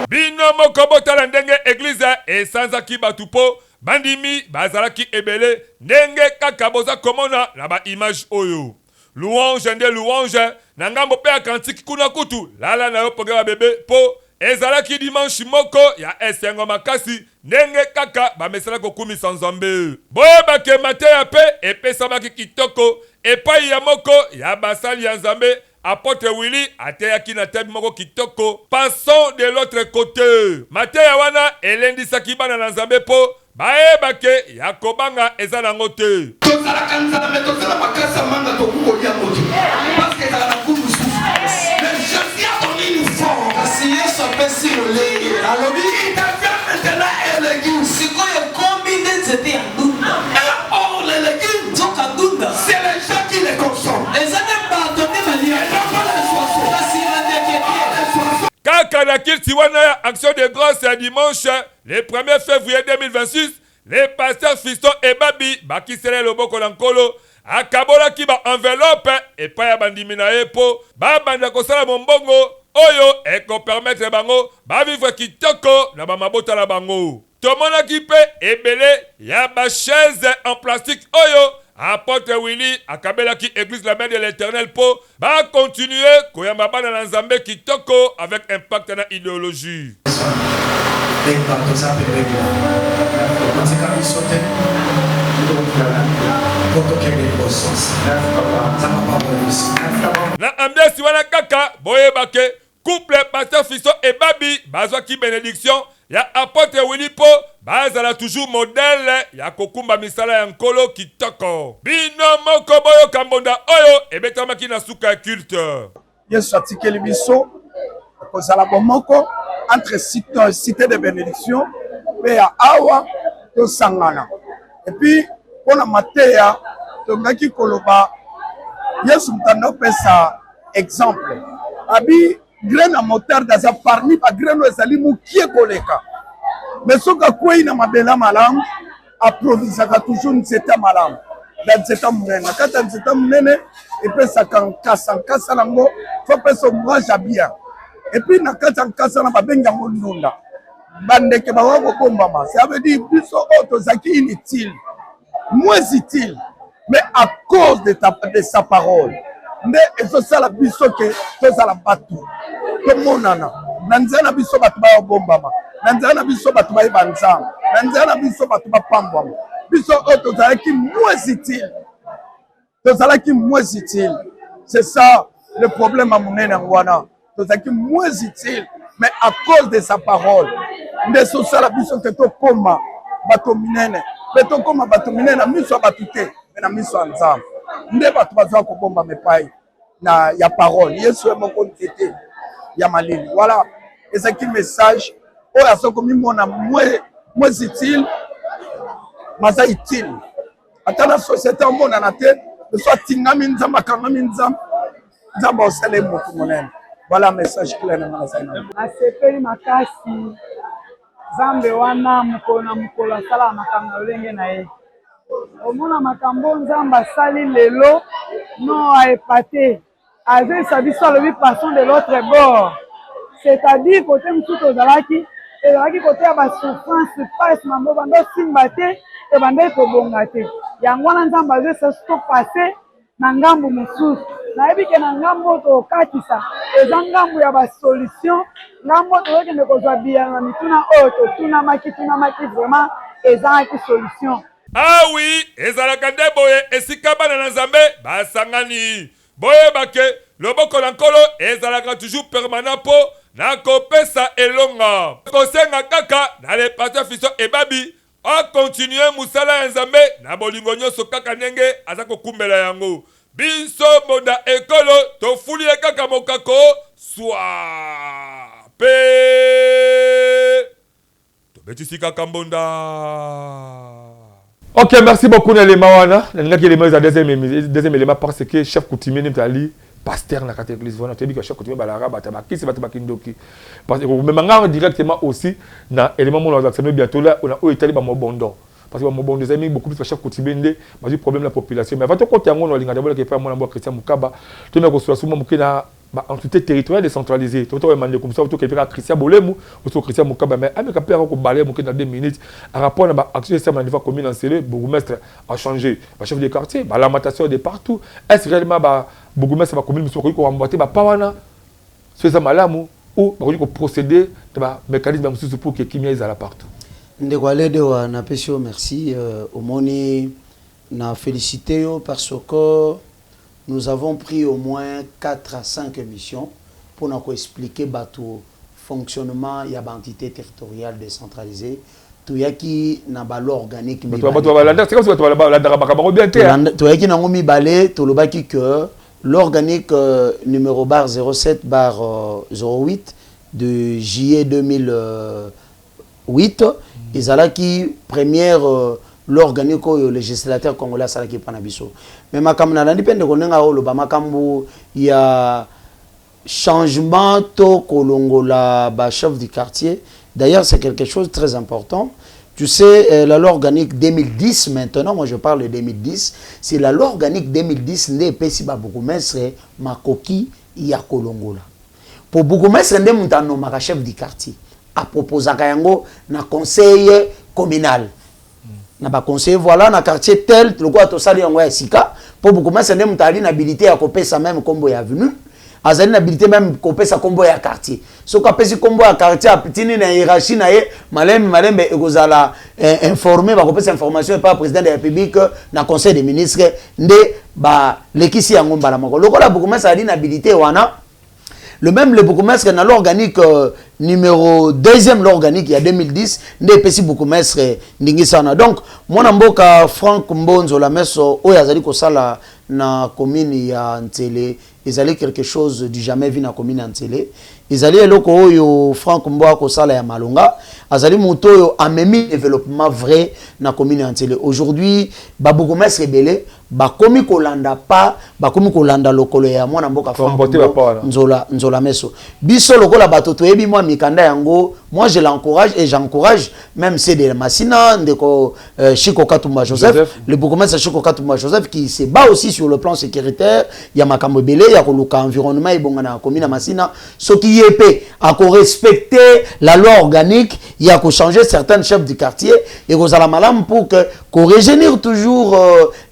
Bino moko botala ndenge église esanzaki batu po bandimi bazalaki ebele ndenge kaka boza komona na ba image oyo. Louange nde louange na ngambo pe ya kantiki kuna kutu lala na yo programme bébé po ezalaki dimanche moko ya esengo makasi ndenge kaka bamesala kokumisa Nzambe boyebake mateya pe epesamaki kitoko epai ya moko ya basali ya Nzambe apôtre Willy ateyaki na tebi moko kitoko. Passons de l'autre côté. Mateya wana elendisaki bana na Nzambe po baebake ya kobanga eza nango te. c'était Dunda. Or, les légumes, c'est les gens qui les consomment. Les années pardonnées, Et non pas les oiseaux. Kaka na Kiltiwana, action de grâce à dimanche, le 1er février 2026, les pasteurs Fiston et Babi, Bakisele Loboko Lankolo, Akabola ki ba enveloppe, et pas ya bandimi na epo, ba banda kosala mombongo, oyo, et ko permettre bango, ba vivre kitoko, na ba mabota la bango. Tomona ki pe, ebele, ya ba chaise en plastique, oyo, apôtre Willy, akabela ki église la main de l'éternel po, ba continuer, koyamba bana na nzambe kitoko, avec impact na idéologie. Na ambiance wana kaka, boye bake, couple pasteur Fiston et Babi, bazwa ki bénédiction, ya apôtre Willy po, bazala toujours modèle, ya kokumba misala ya nkolo kitoko. Bino moko boyo kambonda oyo, ebetama ki na suka ya culte. Yesu atikeli biso, kozala bomoko, entre cité de bénédiction, pe ya awa, to sangana. Et puis, pona mateya, tongaki koloba, Yesu mtanda pesa exemple. Abi, graine à moteur daza parmi ba graine ezali mukie koleka. Mais soka kwei na mabela malamu, approvisaka toujours nzeta malamu. Da nzeta munene. Kata nzeta munene, epesa kankasa nango, faut pesa mwaja bien. Et puis na kata nkasa na babenga mondunda. Bandeke bawa kokombama. Ça veut dire biso otozaki inutile. Moins utile. Mais à cause de sa parole. Mais et ça la biso que ça la batu. Comme monana. Nanzana biso batu ba bombama. Nanzana biso batu ba banzam. Nanzana biso batu ba pambama. Biso otozaki moins utile. Tozalaki moins utile. C'est ça le problème à mon wana. Tozalaki moins utile. Mais à cause de sa parole. Mais c'est ça la biso que to koma bato minene. Beto koma bato minene na miso batute. Na miso nzam nde bato bazwa ko bomba mepai na ya parole Yesu moko ntete ya malili voilà et c'est qui message o ya soko mimona moins utile maza utile atana société mona na te soit tingami nzamba kangami nzamba osale moto monene voilà message clair na mazana asepeli makasi zambe wana mukolo sala makanga lenge na ye omona makambo nzamba sali lelo non a épaté avec sa biso alobi passons de l'autre bord, c'est-à-dire côté msuto zalaki ezalaki côté ya basouffrance passe mambo bando simba te e bando kobonga te yango wana nzamba azwesa sito passe na ngambu mosusu nayebi ke na ngambo tokatisa eza ngambu ya basolution ngambo tozokende kozwa biyano na mituna oyo totunamaki vraiment ezalaki solution. Ah oui, ezalaka nde boye esika bana na nzambe basangani boye bake loboko na nkolo ezalaka toujours permanent po na kopesa elonga kosenga kaka na le pasteur Fiston et Babi a continuer musala ya nzambe na bolingo nyonso kaka ndenge aza kokumbela yango biso monda ekolo tofuli kaka mokako swa pe tobetisi kaka mbonda. Ok, merci beaucoup l'élément wana. L'élément est deuxième élément parce que chef coutumier n'est pas allé pasteur na kata église voilà. Tu as dit que chef coutumier balara batabaki c'est batabakindoki. Parce que même en directement aussi na élément mon actionnaire bientôt là on a au Italie ba mobondo. Parce que mobondo des amis beaucoup plus chef coutumier ndé, mais du problème la population. Mais va te côté ngo no linga d'abord que pas mon Christian Mukaba. Tu n'as reçu souvent mukina entité territoriale décentralisée. Tu as demandé comme ça tu que Christian Bolemu ou Christian Mukaba mais avec après ko balé mukina 2 minutes à rapport à action ça niveau commune en scellé bourgmestre a changé ba chef de quartier ba lamentation de partout est réellement ba bourgmestre ba commune monsieur ko emboîter ba pawana c'est ça malamu ou ba ko procéder ba mécanisme monsieur pour que kimia ils à la partout ndeko alede wa na pesio merci au moni na félicité parce que nous avons pris au moins 4 à 5 émissions pour nous expliquer le fonctionnement de l'entité territoriale décentralisée. Tout y qui n'a pas l'organique. C'est comme si que l'organique numéro bar 07 bar 08 de juillet 2008, ils ont qui première l'organique le législateur congolais ça qui pana biso mais makambo na landi pende konenga o loba makambo ya changement to kolongola ba chef du quartier d'ailleurs c'est quelque chose de très important. Tu sais, la loi organique 2010, maintenant, moi je parle de 2010, c'est la loi organique 2010, n'est pas si Bougumestre, Makoki, Yakolongola. Pour Bougumestre, n'est pas un chef du quartier. À proposer à na conseil communal. Na ba conseil, voilà, na quartier tel, le quoi, tout ça, il y a Sika. Pour Bougumestre, n'est pas une habilité à couper ça même comme il est venu. Azali na habilité même couper sa combo ya quartier. So ka pesi combo ya quartier a petini na hiérarchie na ye malembe ekozala informer ba couper sa information par président de la République na conseil des ministres nde ba lekisi yango mbala moko. Lokola bokomesa ali na habilité wana le même le bokomestre na l'organique numéro 2e l'organique il y a 2010 nde pesi bokomestre ndingisana. Donc mwana mboka Franck Mbonzo la meso oyo azali ko sala na commune ya Ntele ils allaient quelque chose du jamais vu dans la commune en télé. Ils allaient loko oyo Franck Mboa ko sala ya Malonga. Azali moto yo amemi développement vrai na commune en télé. Aujourd'hui, ba bourgmestre rebelle, ba komi kolanda pas, ba komi kolanda lokolo ya mwana mboka Franck Nzola meso. Biso lokola batoto ebi moi mikanda yango, moi je l'encourage et j'encourage même c'est de Massina ndeko Chiko Katumba Joseph, le bourgmestre Chiko Katumba Joseph qui se bat aussi sur le plan sécuritaire, il y a makambo belé ya koluka environnement ibonga na commune Massina, ce qui est épais à respecter la loi organique, il y a qu'à changer certains chefs du quartier et aux alamalam pour que régénère toujours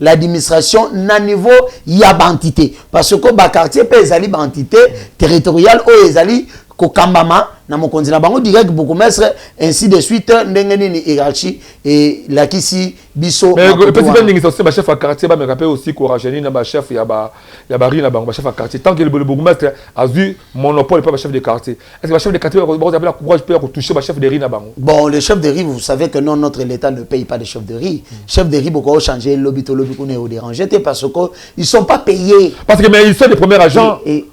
l'administration na niveau il y a entité parce que ba quartier peut ezali ba entité territoriale ou ezali ko kambama na mokonzi na bango direct beaucoup mestre ainsi de suite ndenge nini hiérarchie et la kisi biso mais petit peu ndingi aussi ba chef à quartier ba me rappelle aussi courageni na ba chef ya ba ri na bango ba chef à quartier tant que le bourgmestre a vu monopole pas ba chef de quartier est-ce que ba chef de quartier ba la courage peut toucher ba chef de ri na bango bon les chefs de ri vous savez que non notre l'état ne paye pas de chefs de ri chef de ri beaucoup changer lobby qu'on est au déranger parce que ils sont pas payés parce que mais ils sont les premiers agents et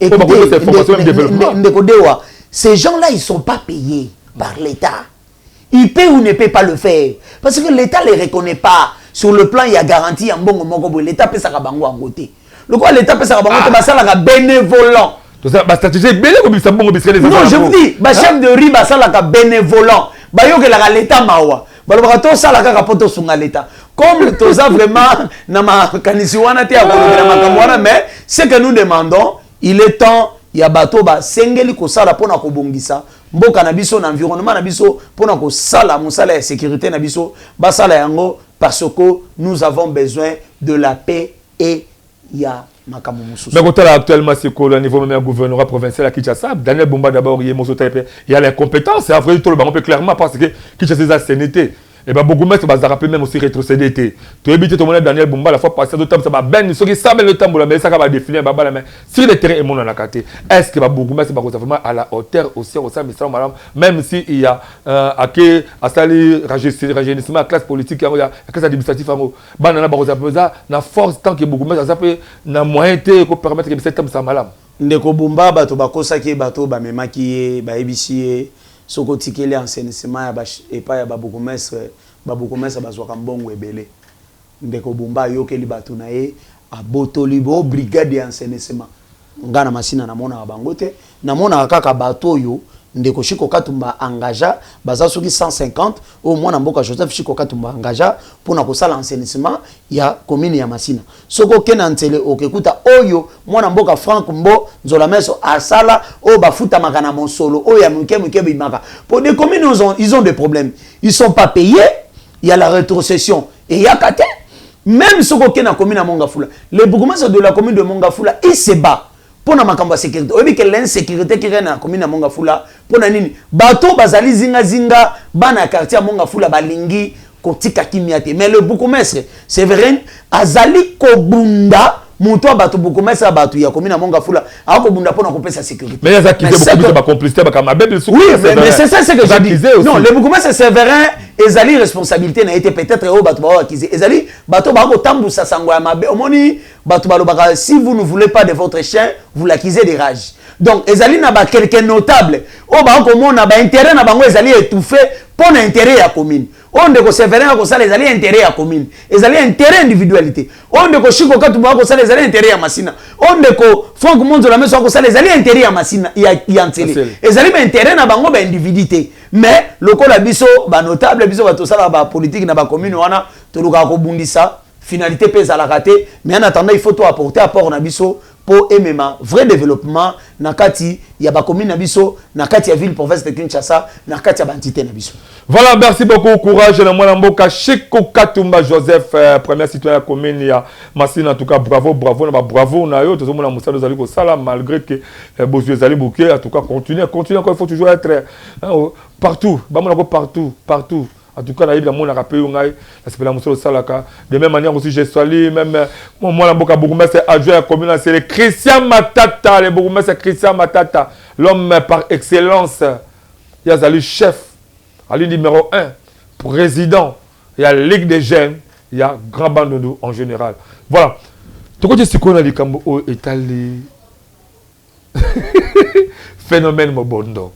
ces gens-là, ils ne sont pas payés par l'État. Ils paient ou ne paient pas le faire. Parce que l'État ne les reconnaît pas. Sur le plan, il y a garantie en bon moment. L'État paie ça à bango en côté. Le quoi, l'État paie ça à bango, ça la bénévolant. Non, je vous dis, chef de riz, ça la bénévolant. L'État mawa. Ça la capote sur l'État. Comme tout ça vraiment, mais ce que nous demandons, il est temps. Il y a bateau ba sengeli ko sala pona ko bongisa mboka na biso na environnement na biso pona ko sala musala ya sécurité na biso ba sala yango parce que nous avons besoin de la paix et il y a makamu mususu. Mais quand actuellement c'est quoi le niveau même gouvernement provincial à Kinshasa Daniel Bumba d'abord il y a l'incompétence et après tout le monde peut clairement parce que Kinshasa c'est sénété. Et bien, beaucoup de gens vont même aussi rétrocéder. Tu as évité ton monnaie Daniel Bumba, la fois passée, d'autres temps, ça va bien, ceux qui savent le temps, mais ça va définir, si le terrain est mon en la carte, est-ce que beaucoup de gens sont vraiment à la hauteur aussi, même s'il y a à rajeunissement, classe politique, la classe administrative, la force tant que beaucoup de gens ont moyen de permettre que cette ça malam. Ndeko Bumba, bato bakosaki bato ba memaki ba ebisi soko tikeli enseignement et pas ya babukomestre bazwaka mbongo ebele ndeko Bumba yokeli bato na ye abotoli bo brigade ya enseignement ngana masina na mona bango te na mona kaka bato yo ndeko Chiko Katumba engagea baza soki 150 au moins na mboka Joseph Chiko Katumba engagea pour na kosala enseignement ya commune ya Masina soko kena ntele okekuta oyo mwana mboka Franck Mbo Nzola meso asala o bafuta makana monsolo o ya muke bimaka pour des communes ils ont des problèmes ils sont pas payés il y a la rétrocession et il y a kate même soko kena commune ya Mongafula le bourgmestre de la commune de Mongafula il se bat pour na makambo sécurité obi que l'insécurité qui règne na commune ya Mongafula pour na nini bato bazali zinga bana quartier ya Mongafula balingi kotika kimiate mais le bourgmestre Séverin azali kobunda muto bato bourgmestre bato ya commune ya Mongafula akobunda pour na kopesa sécurité mais il y a qui beaucoup de complicité bakama bébé oui mais c'est ça ce que je dis non le bourgmestre Séverin ezali responsabilité na été peut-être au bato ba akizé ezali bato ba ko tambusa sango ya mabe omoni bato balobaka si vous ne voulez pas de votre chien vous l'accusez de rage donc ezali na ba quelqu'un notable o ba ko mona ba intérêt na bango ezali étouffé pour l'intérêt de la commune. On ne peut sévérer que ça les alliés intérêt de la commune. Les alliés intérêt individualité. On ne peut chico quand tu vois que ça les alliés intérêt à Massina. On ne peut Franck Monde la maison que ça les alliés intérêt à Massina. Il y a un télé. Les alliés intérêt na bango individualité. Mais le col abisso ba notable abisso ba tout ça la politique na ba commune wana to luka ko bundisa finalité pèse à la rater. Mais en attendant il faut tout apporter apport na bisso pour MMA vrai développement nakati ya ba commune nabiso nakati ya ville province de Kinshasa nakati ya entité nabiso. Voilà, merci beaucoup, courage na mwana mboka Cheko Katumba Joseph, premier citoyen de la commune ya Massina. En tout cas bravo bravo na yo tozomona musala zali ko sala malgré que bosu zali bouquet. En tout cas continuer encore, il faut toujours être partout partout. En tout cas, il y a des rappels de même manière aussi, j'ai salué même moi, le bourgmestre adjoint à la commune, c'est Christian Matata, le bourgmestre Christian Matata, l'homme par excellence. Il y a le chef, le numéro 1, président, il y a la Ligue des jeunes, il y a Grand Bandondo en général. Voilà. Tu connais ce qu'on a dit comme étalé phénomène Mobondo.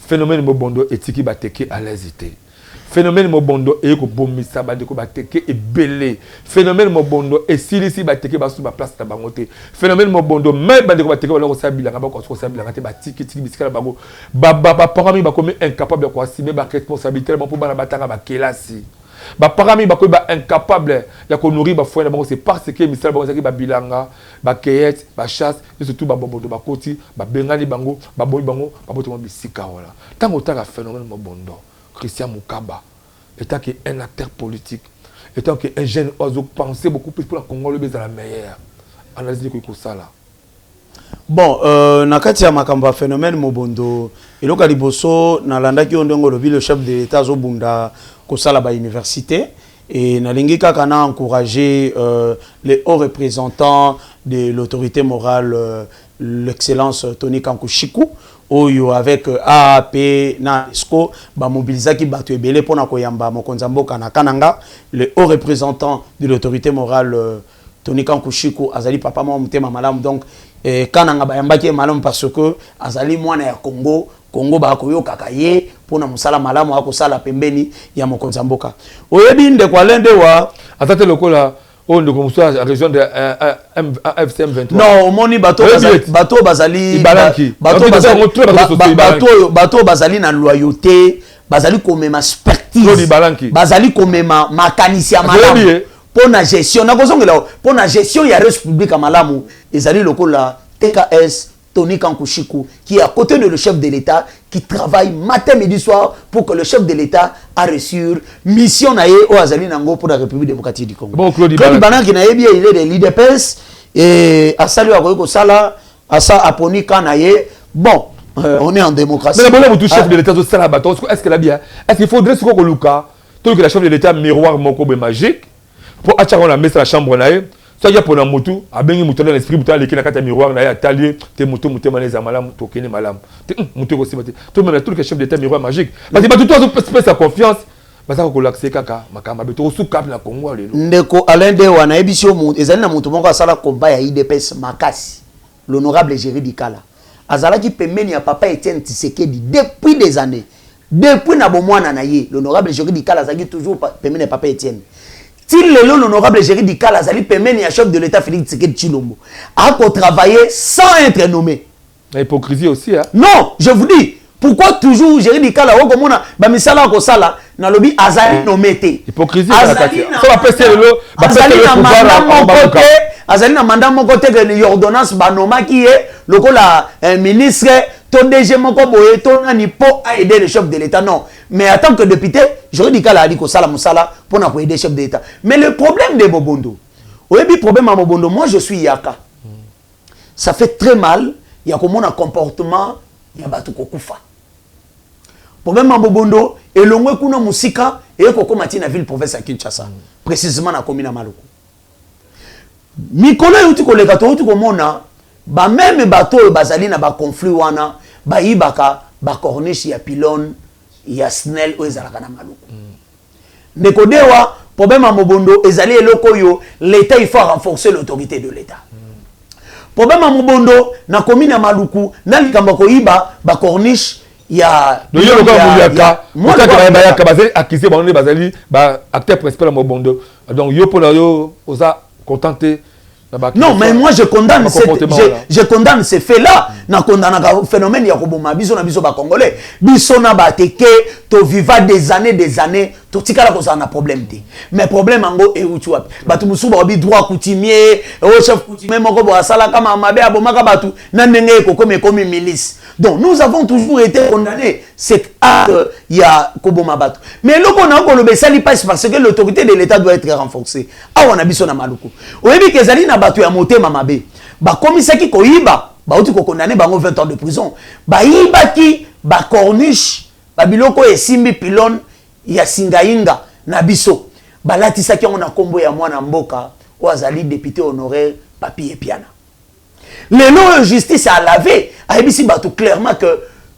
Phénomène Mobondo et Tiki Bateke à l'hésité. Phénomène Mobondo et ko bomisa ba de ko bateke e belé. Phénomène Mobondo et silisi bateke ba sous ba place ta bangote. Phénomène Mobondo même ba de ko bateke ba ko sabila ba ko sabila ngate ba tiki bisika la bango. Ba parami ba comme incapable ko assumer ba responsabilité pour ba batanga ba kelasi. Ba parami ba ko ba incapable ya ko nourrir ba foyer bango c'est parce que misala bango zaki ba bilanga, ba keyet, ba chasse et surtout ba bobondo ba koti, ba bengani bango, ba boy bango, ba botomo bisika wala. Tango taka phénomène Mobondo. Christian Moukaba, étant qu'un acteur politique, étant qu'un jeune oiseau, pensait beaucoup plus pour la Congo, le baiser la meilleure. Analyse de ça là. Bon, nakati ya makamba phénomène Mobondo, et donc à Liboso, nalanda ki ondongo le chef de l'État Zobunda Kosala ba université, et nalingi kakana encouragé les hauts représentants de l'autorité morale, l'excellence Tony Kankushiku. Oyo avec AAP na ESCO ba mobilisaki bato ebele pona koyamba mokonza mboka na kananga le haut représentant de l'autorité morale Tony Kankushiku azali papa mo mutema malamu donc kananga ba yambaki malamu parce que azali mwana ya Congo ba koyoka kaye pona musala malamu akosala pembeni ya mokonza mboka oyebi nde kwa lende wa atate lokola on de comme ça la région de FCM 23. Non, moni bateau bazali bateau bazali na loyauté, bazali comme ma expertise. Bazali comme ma mécanicien malamu. Pour la gestion, na kozongela pour la gestion ya res public à malamu, ezali lokola TKS Tony Kankushiku, qui est à côté de le chef de l'État, qui travaille matin, midi, soir pour que le chef de l'État a reçu mission au Azali Nango pour la République démocratique du Congo. Bon, Claude Banan qui n'a bien, il est de l'IDPS et à salut à Goyoko Sala, à ça à Poni Kanaye. Bon, on est en démocratie. Mais d'abord, vous chef de l'État, est-ce qu'il a bien? Est-ce qu'il faudrait ce qu'on Luka, tout que la chef de l'État miroir Mokobe magique pour attirer la messe à la chambre naïe? Ça y a pour la moto, à bien moto dans l'esprit, moto avec la miroir, na talier, te moto mané za malam, to kene malam. Moto aussi baté. Tout même tout le chef d'état miroir magique. Parce que tout espèce de confiance. Parce que ko l'accès kaka, makamba beto sous cap na Congo lelo. Ndeko Alain de wana ebisio monde, ezali na moto moko asala combat ya IDPS makasi. L'honorable Géry Dikala. Azala ki pembeni ya papa Etienne Tshisekedi depuis des années. Depuis na bomwana na ye, l'honorable Géry Dikala azaki toujours pembeni ya papa Etienne. S'il l'honorable Géry Dikala azali pembeni ya chef de l'État Félix Tshisekedi Tshilombo a travaillé sans être nommé. L'hypocrisie aussi hein. Non, je vous dis, pourquoi toujours Géry Dikala o komona ba misala ko sala na lobi azali nommé té. Hypocrisie ça va passer le pouvoir azali na mandat moko te que l'ordonnance banoma qui est lokola ministre ton DG moko boye ton ani po a aider le chef de l'État non. Mais en tant que député, j'aurais dit qu'elle a dit que ça la pour aider le chef d'État. Mais le problème de Mobondo, le problème à Mobondo, moi je suis Yaka. Ça fait très mal, il y a comme un comportement, il y a batu kokufa. Problème à Mobondo, et l'ongwe kuna musika, et koko mati na ville province à Kinshasa, précisément na commune à Maluku. Mikolo yuti koleka to yuti komona, ba même bateau bazali na ba conflit wana, ba ibaka, ba corniche ya pylone. Il y a Snell ou ezalaka na Maluku. Nekodewa problème à Mobondo ezali eloko yo l'État il faut renforcer l'autorité de l'État. Problème à Mobondo na commune à Maluku na likamba ko iba ba corniche il y a le yo loka muyaka mutaka bayaka bazali accusé banone bazali ba acteur principal mobondo donc yo pour yo oza contenté. Non, mais moi je condamne ces faits-là. Je condamne le phénomène de Yakoboma. Biso na biso ba Congolais. Biso na ba teke to viva des années. To tikala ko ça na problème té. Mais problème ango e utu wapi. Batu musu ba bi droit coutumier, o chef coutumier moko bo asala kama mabe abomaka batu na ndenge ko comme milice. Donc nous avons toujours été condamnés cet acte ya koboma batu. Mais loko na ko lobe sali passe parce que l'autorité de l'État doit être renforcée. Awa na biso na maluku. Oyebi kezali na batu ya motema mabe. Ba komisaki ko yiba, ba uti ko condamné bango 20 ans de prison. Ba yiba ki ba corniche, ba biloko esimbi pylone ya singainga na biso. Ba latisaki on na kombo ya mwana mboka o azali député honoraire Papi Epiana. Les lois de justice a lavé, a dit tout clairement que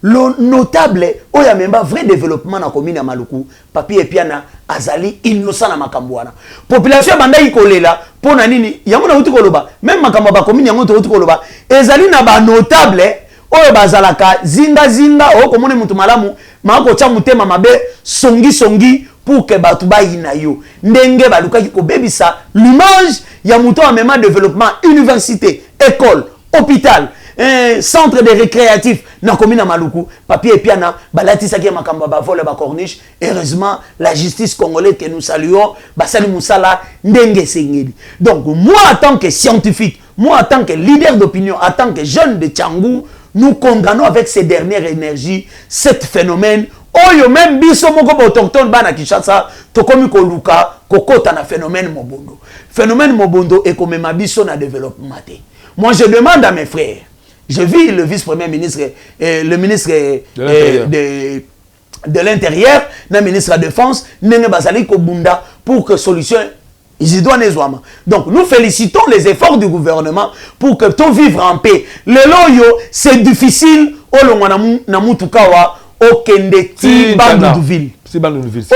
le notable, il y a même un vrai développement dans la commune de Maluku, Papi Epiana, Azali, innocent dans Makambouana. Population banda y là, pour nanini, il y a un autre koloba, même Makamba commune, il y a un autre koloba, Ezali na ba notable, oyo bazalaka, zinga, o komone mutu malamu, mako cha mutema mabe, songi, pour que batuba inayo. Ndenge baluka ki ko bebisa, l'image, il y a mutu en même développement, université, école, hôpital, centre de récréatif na commune Maluku, Papi Epiana, balatisa ki makamba ba vole ba corniche. Heureusement, la justice congolaise que nous saluons, basali musala ndenge sengeli. Donc moi en tant que scientifique, moi en tant que leader d'opinion, en tant que jeune de Tchangou, nous condamnons avec ces dernières énergies cet phénomène. Oyo même biso moko autochtone bana Kinshasa, tokomi ko luka kokota na phénomène mobondo. Phénomène mobondo est comme ma biso na développement. Moi, je demande à mes frères, je vis le vice-premier ministre, le ministre de l'Intérieur, le ministre de la Défense, Nenge Bazali Kobunda, pour que solution isidouane ezwama. Donc, nous félicitons les efforts du gouvernement pour que tout vivre en paix. Le loyo, c'est difficile, na mutukawa, au Kendeti, Bandouduville,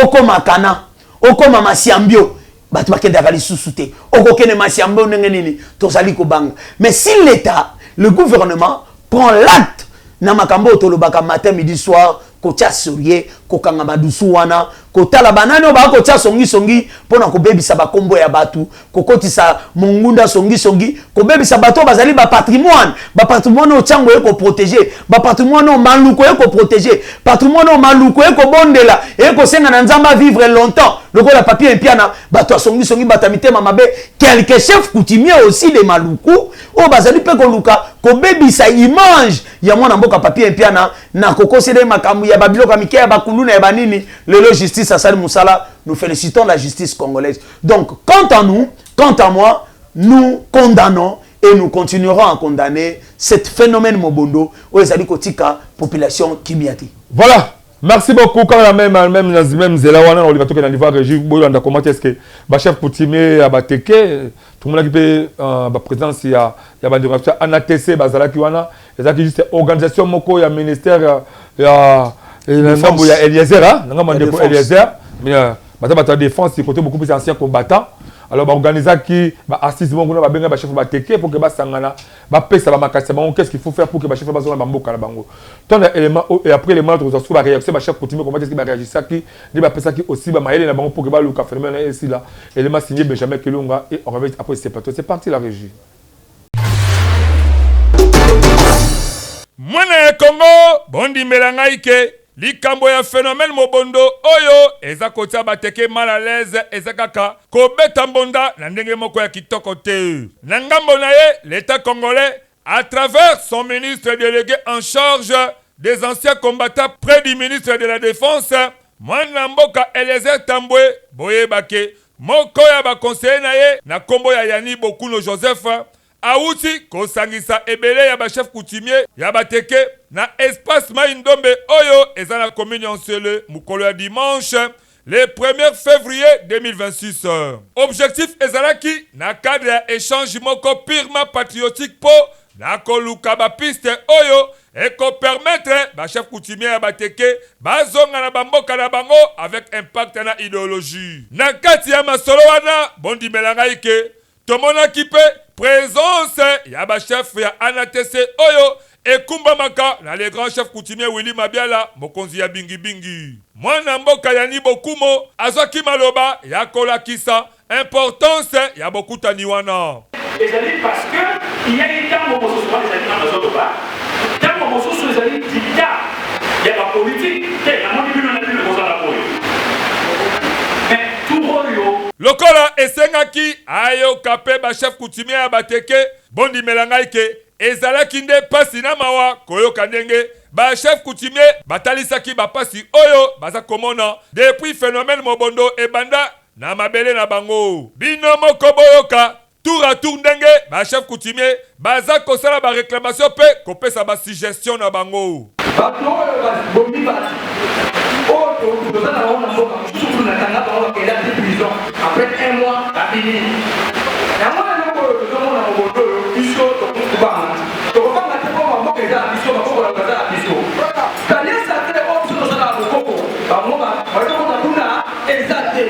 au Komakana, au Komamasiambio. Mais si l'État, le gouvernement prend l'acte, Namakambo tolobaka matin, midi, soir, kocha sourier, kokanga madusuana, kota la banane ba kocha songi pona ko bebi sa ba kombo ya batu, kokoti sa mongunda songi, ko bebi sa bato bazali ba patrimoine o chango eko protéger, ba patrimoine o maluko eko protéger, patrimoine o maluko eko bondela, eko senga na nzamba vivre longtemps. Le la Papi Epiana, bato songi batamite mamabe, quelques chefs coutumiers aussi de maluku, o bazali pe ko luka, ko bebi sa image ya mwana mboka Papi Epiana na koko sede makamu ya babilo kamike ya bakuluna ya banini, le justice Assali Moussala, nous félicitons la justice congolaise. Donc, quant à nous, quant à moi, nous condamnons et nous continuerons à condamner cet phénomène mobondo où les alikotika population kimiati. Voilà. Merci beaucoup. Quand la même Zelawana, on va toquer dans l'Ivoire, on a commenté est-ce que le chef coutumier a bateke, tout le monde a qui la présence, il y a un ATC, Bazalakiwana, il y a juste organisation, il y a ministère, il y a Eliezer, mais la défense, c'est beaucoup plus ancien combattant. Alors, l'organisation qui assiste le chef de pour que qu'est-ce qu'il faut faire pour que le chef de et après les mois, nous avons réaction, le chef continue comment est-ce qu'il va réagir ça qui aussi pour que le phénomène ici là, élément signé Benjamin Kelunga et on revient après c'est parti la régie. Mwana Congo, bondi melangaike. Likambo ya phénomène mobondo oyo eza kotia bateke mal à l'aise eza kaka kobeta mbonda na ndenge moko ya kitoko te. Na ngambo na ye, l'État congolais à travers son ministre délégué en charge des anciens combattants près du ministre de la Défense, mwana mboka Eliezer Tambwe boyebake moko ya ba conseiller na ye na kombo ya Yani Bokuno Joseph Aouti kosangisa ebele ya ba chef coutumier ya bateke na espace Maïndombe oyo eza na commune Nsele mukolo ya dimanche le 1er février 2026. Objectif ezalaki na cadre ya échange moko purement patriotique po na koluka ba piste oyo eko permettre ba chef coutumier ya bateke bazonga na bamboka na bango avec impact na idéologie. Na kati ya masolo wana bondi melanga ike tomona kipe présence ya ba chef ya ANATC oyo ekumbamaka na le grand chef coutumier Willy Mabiala mokonzi ya bingi bingi. Mwana mboka ya Nibokumo azwaki maloba ya kolakisa importance ya bokutani wana. C'est parce que il y a une temps où on se voit les aliments dans le bas, tant qu'on se voit les aliments dictats, il y a la politique, la mondiale n'a plus le besoin de la politique. Mais tout rôle lokola esengaki ayo kape ba chef coutumier ya bateke bondi melangai ke ezalaki nde pasi na mawa koyoka ndenge ba chef coutumier batalisaki bapasi oyo baza komona depuis phénomène mobondo ebanda na mabele na bango. Bino moko boyoka tour à tour ndenge ba chef coutumier baza kosala ba réclamation pe kopesa ba suggestion na bango. Bato oyo bombi bati oyo tozana wana mboka mususu na tanga ba wakela prison après 1 mois abini na mwana moko tozomona mobondo biso tokubanga tokubanga te ko mboka eza biso bakoko la kaza biso kanisa te oyo tozana bokoko bamoba batoko kuna ezate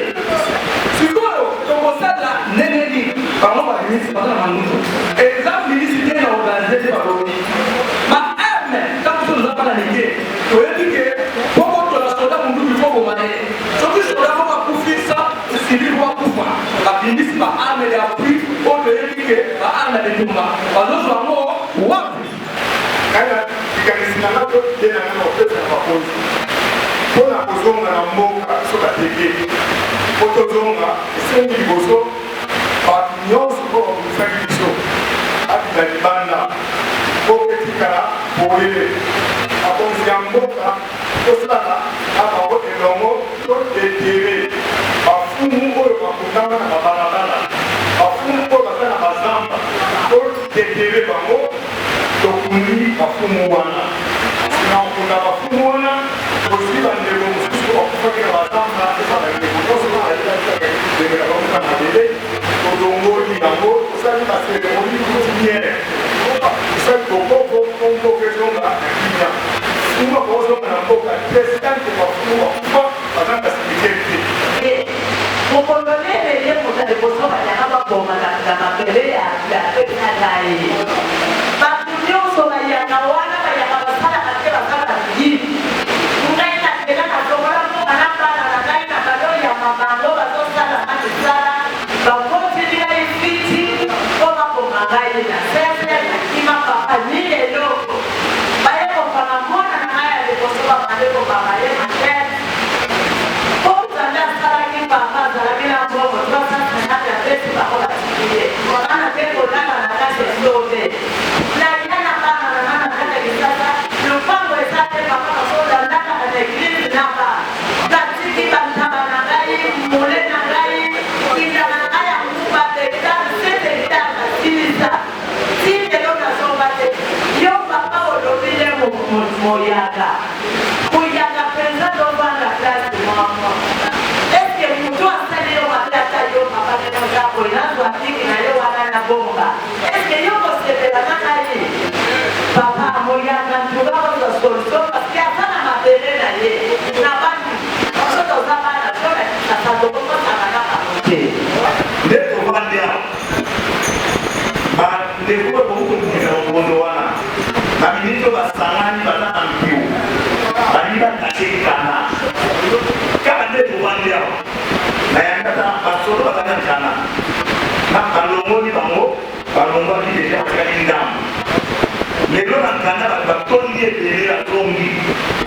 sikoyo tokosala neneni bamoba ministre bazana manguzo eza ministre na organiser ba Pona kozonga na mboka so bateke otozonga esengi liboso bato nyonso oyo bakomisaki biso abila libanda po etikala boyele bakonzi ya mboka tosala na bango elongo totetere bafumu oyo bakundanga na babalabala bafumu oyo baza na bazamba totetere bango tokundi bafumu wana na okunda bafumu wana aussi bandeko mosusu bakufaki na bazamba ezala ndeko nyonso naelekaka bamuka na bele todongoli yango tosali baseremoni coutumiere tosali bokoko mboka ezonga na kimia fumu bakozonga na mboka presidente bafumu bakufa bazanga sécurité te mokondolele ye motane kosonga yanga baboma na mabele ya ngai bato nyonso bayanga wana bayanga basalaka te basalaka yini ngai natela natongola mboka na bana na ngai na balo ya mabango bazosala na misala bakotili ngai fiti mpo bakoma ngai na sese nakima papa ni eloko baye kopanga mona na ngai ya liboso bakande kopanga ye matete po nzambe asalaki papa azalaki na mbongo tobasansanaka ya pesi bakola tikiye ana te kolaka na kati ya sobe nayana bana na nana kati ya kisasa lupango eza te papa basolandaka na eglise naba batiki bantaba na ngai mole na ngai kinda na ngai ya nguba tekta setekta basilisa tindelo nazonga te yo papa olobile moyaka moyaka mpenza tobanda klase mama eske mutu asali yo matata yo papa nenozako enazwa tiki na yo wana na bomba eske yo kosepela na ngai papa moyaka ntuka oza solution paske aza na mabele na ye na bandi soki oza bana soki kisasa tokokosaka na bango te nde tovandea bandeko bokokomisa mokondo wana baministre basangani baza na mpio balingi batakekana kaka nde tovandea na yangata basoto bazanga njana na balongoli bango balongwaki deja batikali ndambo lelo na nkanda batondi ebele ya tongi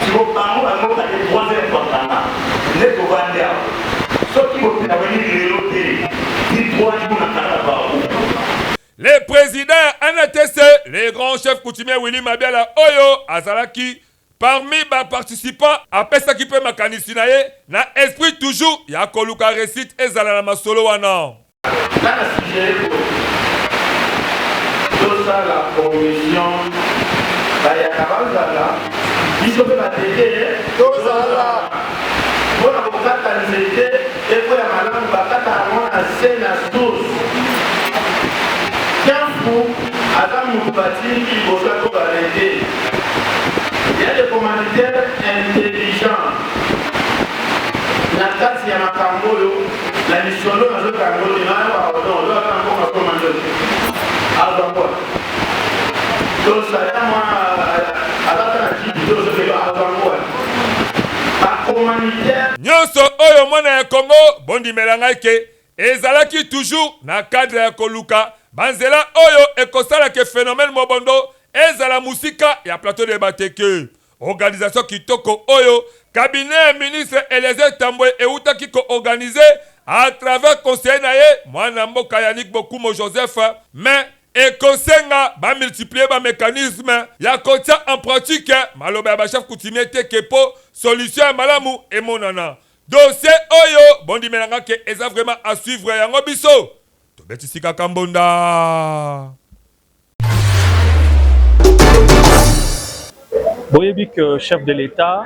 siko bango bango kate 3 heures bakanda nde tovandea soki bopena bani lelo te ni 3 jours na nkanda bao. Les présidents NTC, les grands chefs coutumiers Willy Mabiala Oyo, Azalaki, parmi les participants, après ça qui peut makanisi na ye, na esprit toujours, ya koluka récite et zala na masolo wana. Dans le sujet, tout ça, la commission, il y a Kabazala, ils sont fait la télé, tout ça, pour la bokatanisé, et pour la malade, bakata à scène à tous. Adam Moubati qui bosse pour arrêter. Il y a des commanditaires intelligents. La carte, il y a un Cambolo, la mission de la Cambolo, il y a un Cambolo, il y a un Cambolo. Alors, donc, ça y est, moi, nyonso oyo mwana ya Congo bondimela ngai ke ezalaki toujours na cadre ya koluka banzela oyo ekosala ke phénomène mobondo ezala musika ya plateau de bateke organisation kitoko oyo cabinet ministre Eliezer Tambwe eutaki ko organiser à travers conseil na ye mwana mboka Yannick Bokumo Joseph mais ekosenga ba multiplier ba mécanisme ya kotia en pratique maloba ya ba chef coutumier te kepo solution ya malamu emonana dossier oyo bondi melanga ke eza vraiment à suivre yango biso to betisika kambonda boyebi que chef de l'État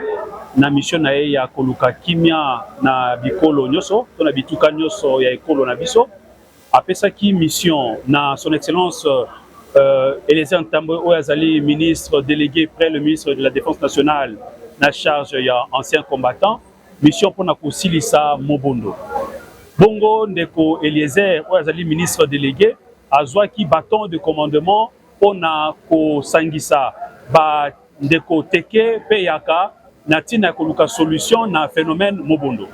na mission na ye ya koluka kimia na bikolo nyoso to na bituka nyoso ya ekolo na biso apesaki mission na son excellence Eliezer Tambwe Oyazali, ministre délégué près le ministre de la Défense nationale na charge ya ancien combattant mission pour na kosilisa mobondo bongo ndeko Eliezer Oyazali, ministre délégué azwaki bâton de commandement pour na kosangisa ba ndeko teke pe yaka na tina koluka solution na phénomène mobondo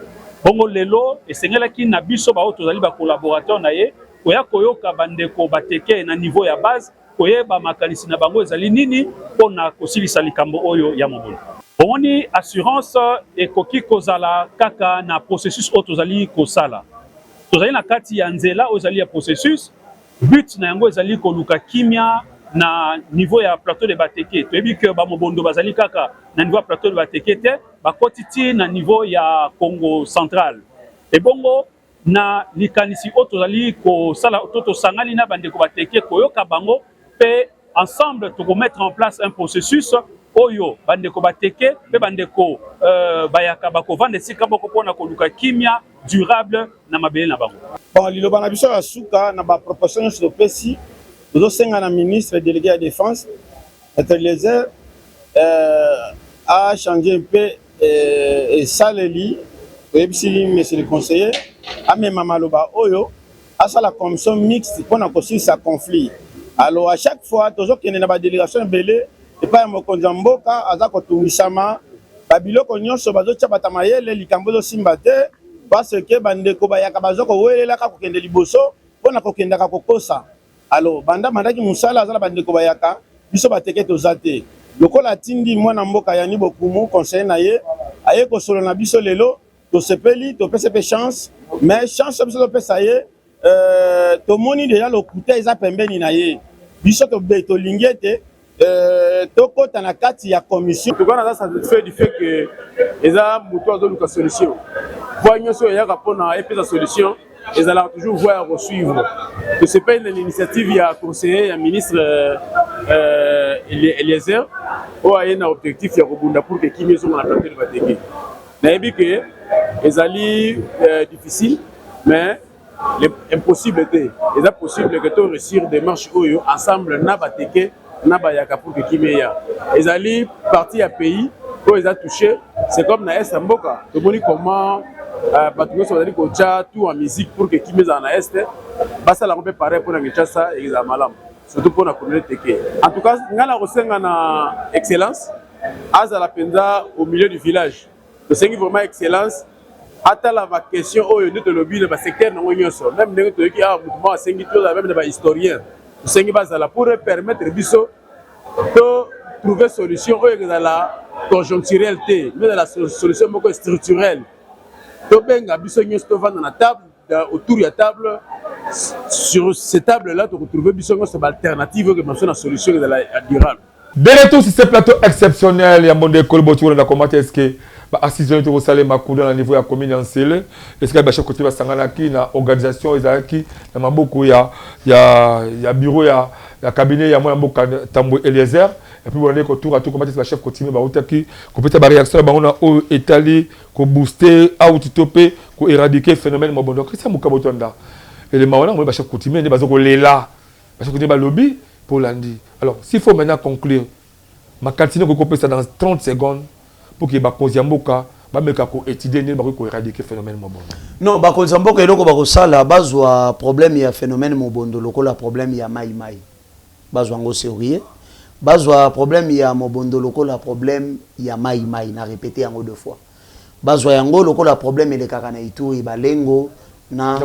bongo lelo esengelaki na biso ba tozali ba collaborateur na ye koya koyoka bandeko bateke na niveau ya base koyeba makanisi na bango ezali nini pona kosilisa likambo oyo ya mobondo omoni assurance ekoki kozala kaka na processus oyo tozali kosala tozali na kati ya nzela oyo ezali ya processus but na yango ezali koluka kimia na niveau ya plateau de bateke toyebi ke bamobondo bazali kaka na niveau ya plateau de bateke te bakotiti na niveau ya Congo central ebongo na likanisi oyo tozali kosala to tosangani na bandeko bateke koyoka bango pe ensemble tokomettre en place un processus oyo bandeko bateke pe bandeko bayaka bakovanda esika moko mpona koluka kimia durable na mabele na bango bon liloba na biso ya suka na baproposition nyonso topesi tozosenga na ministre délégué à défense Maître Eliezer a changé un peu et saleli oyebisi monsieur le conseiller amema maloba oyo asa la commission mixte pour na kosilisa conflit alors à chaque fois tozokende na badélégation ebele epai ya mokonzi ya mboka aza kotungisama babiloko nyonso bazotia bata mayele likambo ezosimba te parce ke bandeko bayaka bazokowelelaka kokende liboso mpona kokendaka kokosa alors banda mandaki musala azala bandeko bayaka biso bateke toza te lokola atindi mwana mboka Yannick Bokumo conseiller na ye aye kosolo na biso lelo tosepeli topesa pe chance mais chance biso topesa ye tomoni deja lokuta eza pembeni na ye biso tolingi ete tokota na kati ya commission tokana naza satisfait du fait que eza moto azoluka solution voie nyonso eyaka mpona epesa solution ezalaka toujours voie ya kosuivre tosepai na l'initiative ya conseiller ya ministre Eliezer oyo aye na objectif ya kobunda pour que kimi ezonga na plateau de bateke nayebi ke ezali difficile mais impossible te eza possible que to réussir démarche oyo ensemble na bateke na bayaka pour que kimi eya ezali partie ya pays oyo eza touché c'est comme na est ya mboka tomoni comment bato nyonso bazali kotia tout en musique pour que kimi ezala na este basalango mpe pareil mpona Kinshasa ezala malamu surtout mpona communauté teke en tout cas ngai na kosenga na excellence azala mpenza au milieu du village tosengi vraiment excellence atala baquestion oyo nde tolobi na basecteur nango nyonso même ndenge toyoki awa motu moko asengi tozala même na bahistorien tosengi bazala pour permettre biso to trouver solution oyo ezala conjoncturelle te mais ezala solution moko structurelle tobenga biso nyonso tovanda na table autour ya table sur cette table là to retrouver biso nyonso alternative oyo kemaso na solution ezala durable. De retour sur ce plateau exceptionnel, il y a mon décolle, on a commenté est-ce que assistant au salaire Makoudou à niveau de la commune en Célé, est-ce que chaque côté va s'engager dans l'organisation, il y a beaucoup, il y a bureau, il y a cabinet, il y a moi beaucoup Tambwe Eliezer, et puis on est autour à tout comment est-ce que le chef continue bah outaki, qu'on peut ta réaction, bah on a étalé, qu'on booster, outopé, qu'on éradiquer phénomène mobondo. Christian Mukabotonda, et les maola on va chef continue, les bases qu'on les là, parce que continue lobby pour lundi. Alors, s'il faut maintenant conclure, ma cantine qu'on peut ça dans 30 secondes pour que Bakozamboka va me étudier ne va éradiquer phénomène mobondo. Non, Bakozamboka et loko bakosala bazwa problème ya phénomène mobondo, loko la problème ya mai mai. Bazwa ngo sérieux. bazwa problème ya mobondo lokola problème ya mai na répété en 2 fois bazwa yango lokola problème ele kaka na Ituri balengo na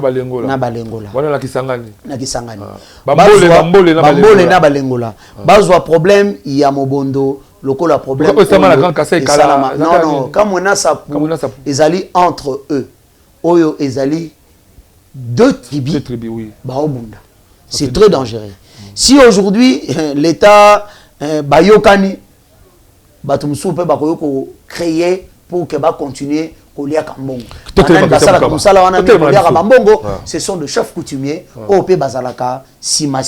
balengola wana la Kisangani bambole na balengola bazwa problème ya mobondo lokola problème non comme on a ça ezali entre eux oyo ezali 2 tribus oui baobunda c'est très dangereux si aujourd'hui l'état bayokani batumsu pe bakoyoko créer pour que ba continuer kolia kambongo comme ça là wana kolia kambongo ce sont de chefs coutumiers au pe bazalaka sima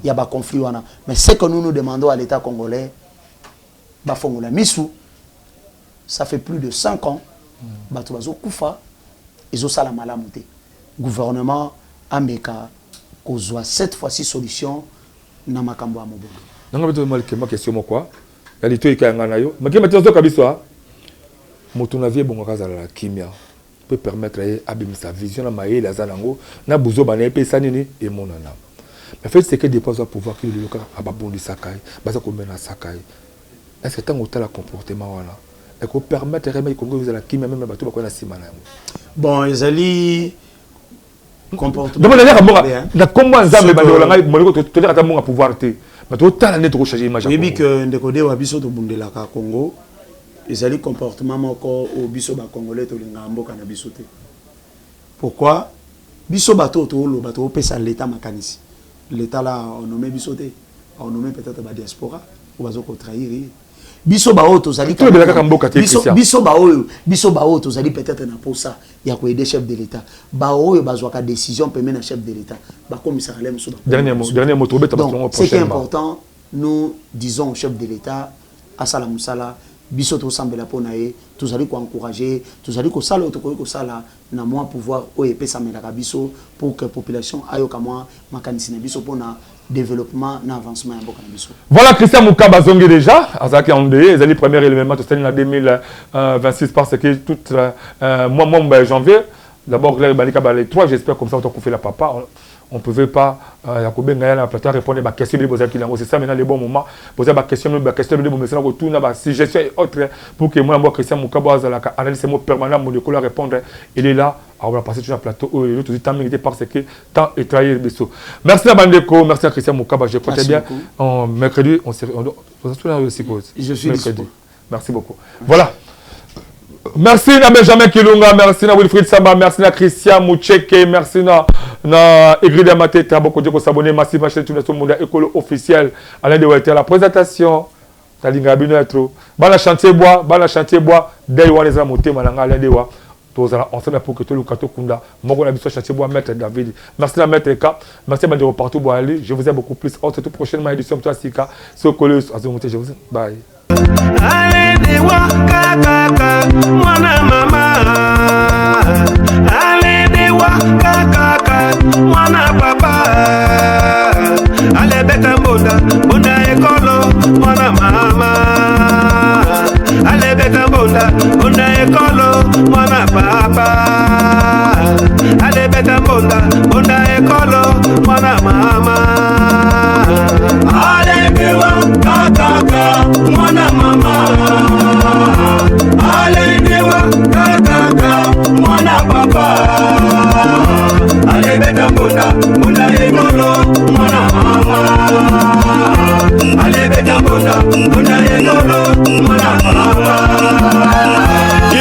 ya ba conflit wana mais ce que nous demandons à l'état congolais ba fongola misu ça fait plus de 5 ans bato bazo kufa ezo sala malamu te gouvernement ameka kozwa cette fois-ci solution na makambo ya mobondo nanga beto malkema question moko ya lito ikanga nayo makema tezo kabiswa moto na vie bongo kazala la kimia peut permettre abimisa vision na maye la zanango na buzo bana pesa nini et monana mais fait c'est que dépose à pouvoir que le local ababondi sakai baza ko mena sakai est-ce que tango tala comportement wana et ko permettre remet kongo la kimia même bato ba ko na simana bon ezali comportement donc na comment nzambe ba dolanga moleko to kata monga pouvoir te mais to tala net ko changer image oui que ndeko de wa biso to bundela ka Congo ezali comportement moko au biso ba congolais to linga mboka na biso te pourquoi biso bato to lo bato pesa l'état makanisi l'état là on nommé biso te on nommé peut-être ba diaspora ou bazo ko trahir biso ba auto zali biso ba auto zali peut-être na posa ya ko aider chef de l'état ba oyo bazwa ka décision permet na chef de l'état ba commissaire lem so dernier mot to beta prochainement c'est important nous disons au chef de l'état asala musala biso to sambela ponae tous allez ko encourager tous allez ko sala to ko sala na moi pouvoir o epesa melaka biso pour que population ayo ka moi makanisi na biso pona développement na avancement ya boka na biso. Voilà Christian Mukaba zongi déjà azaki en deux les premiers éléments de cette année 2026 parce que toute mois janvier d'abord les 3 j'espère comme ça on a fait la papa on pouvait pas Yakoube Ngaya na plateau répondre à questions c'est ça maintenant les bons moments poser des questions de bon message autour na suggestions et autres pour que moi Christian Mukaba azalaka analyse mot permanent mon école répondre il est là on va passer sur un plateau tout le temps mérité parce que temps et travailler beso merci à Bandeko merci à Christian Mukaba je crois bien en mercredi on se suppose je suis mercredi merci beaucoup voilà. Merci à Benjamin Kilunga, merci à Wilfried Samba, merci à Christian Moucheke, merci à Egrida Mateta, beaucoup de s'abonner massivement chez tout le monde école officiel à l'aide de la présentation. Talinga Binetro, bana chantier bois, dès les amotés malanga l'aide wa. Tous ensemble pour que tout le kato kunda. Mon a besoin chantier bois maître David. Merci à maître K, merci à Bandero partout bois aller. Je vous aime beaucoup plus. On se retrouve prochainement édition de Sika. So collègue azomoté, je vous aime. Bye. Allez kaka mwana mama allez kaka mwana papa allez beta bonda ekolo mwana mama allez beta bonda ekolo mwana papa allez beta bonda ekolo mwana mama allez kaka mwana mama alenewa kaka mwana papa alebeta bonda ekolo mwana mama alebeta bonda ekolo mwana papa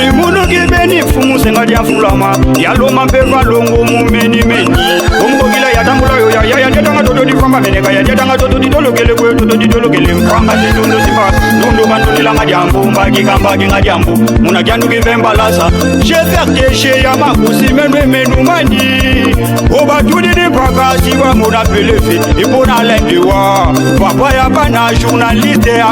imunu kibeni fumu senga dia fulama yaloma peva longo mumeni meni omugila yatambula yo ya tetanga toto di famba meneka ya tetanga toto di dolokele kwe toto di dolokele mfamba de dondo simba dondo bandoli la ngadiambo mbagi kambagi ngadiambo muna kyandu kivemba lasa je faire chez ya makusi menwe menumani oba tudi di pakasi wa mona pelefi ipona lendiwa papa ya bana journaliste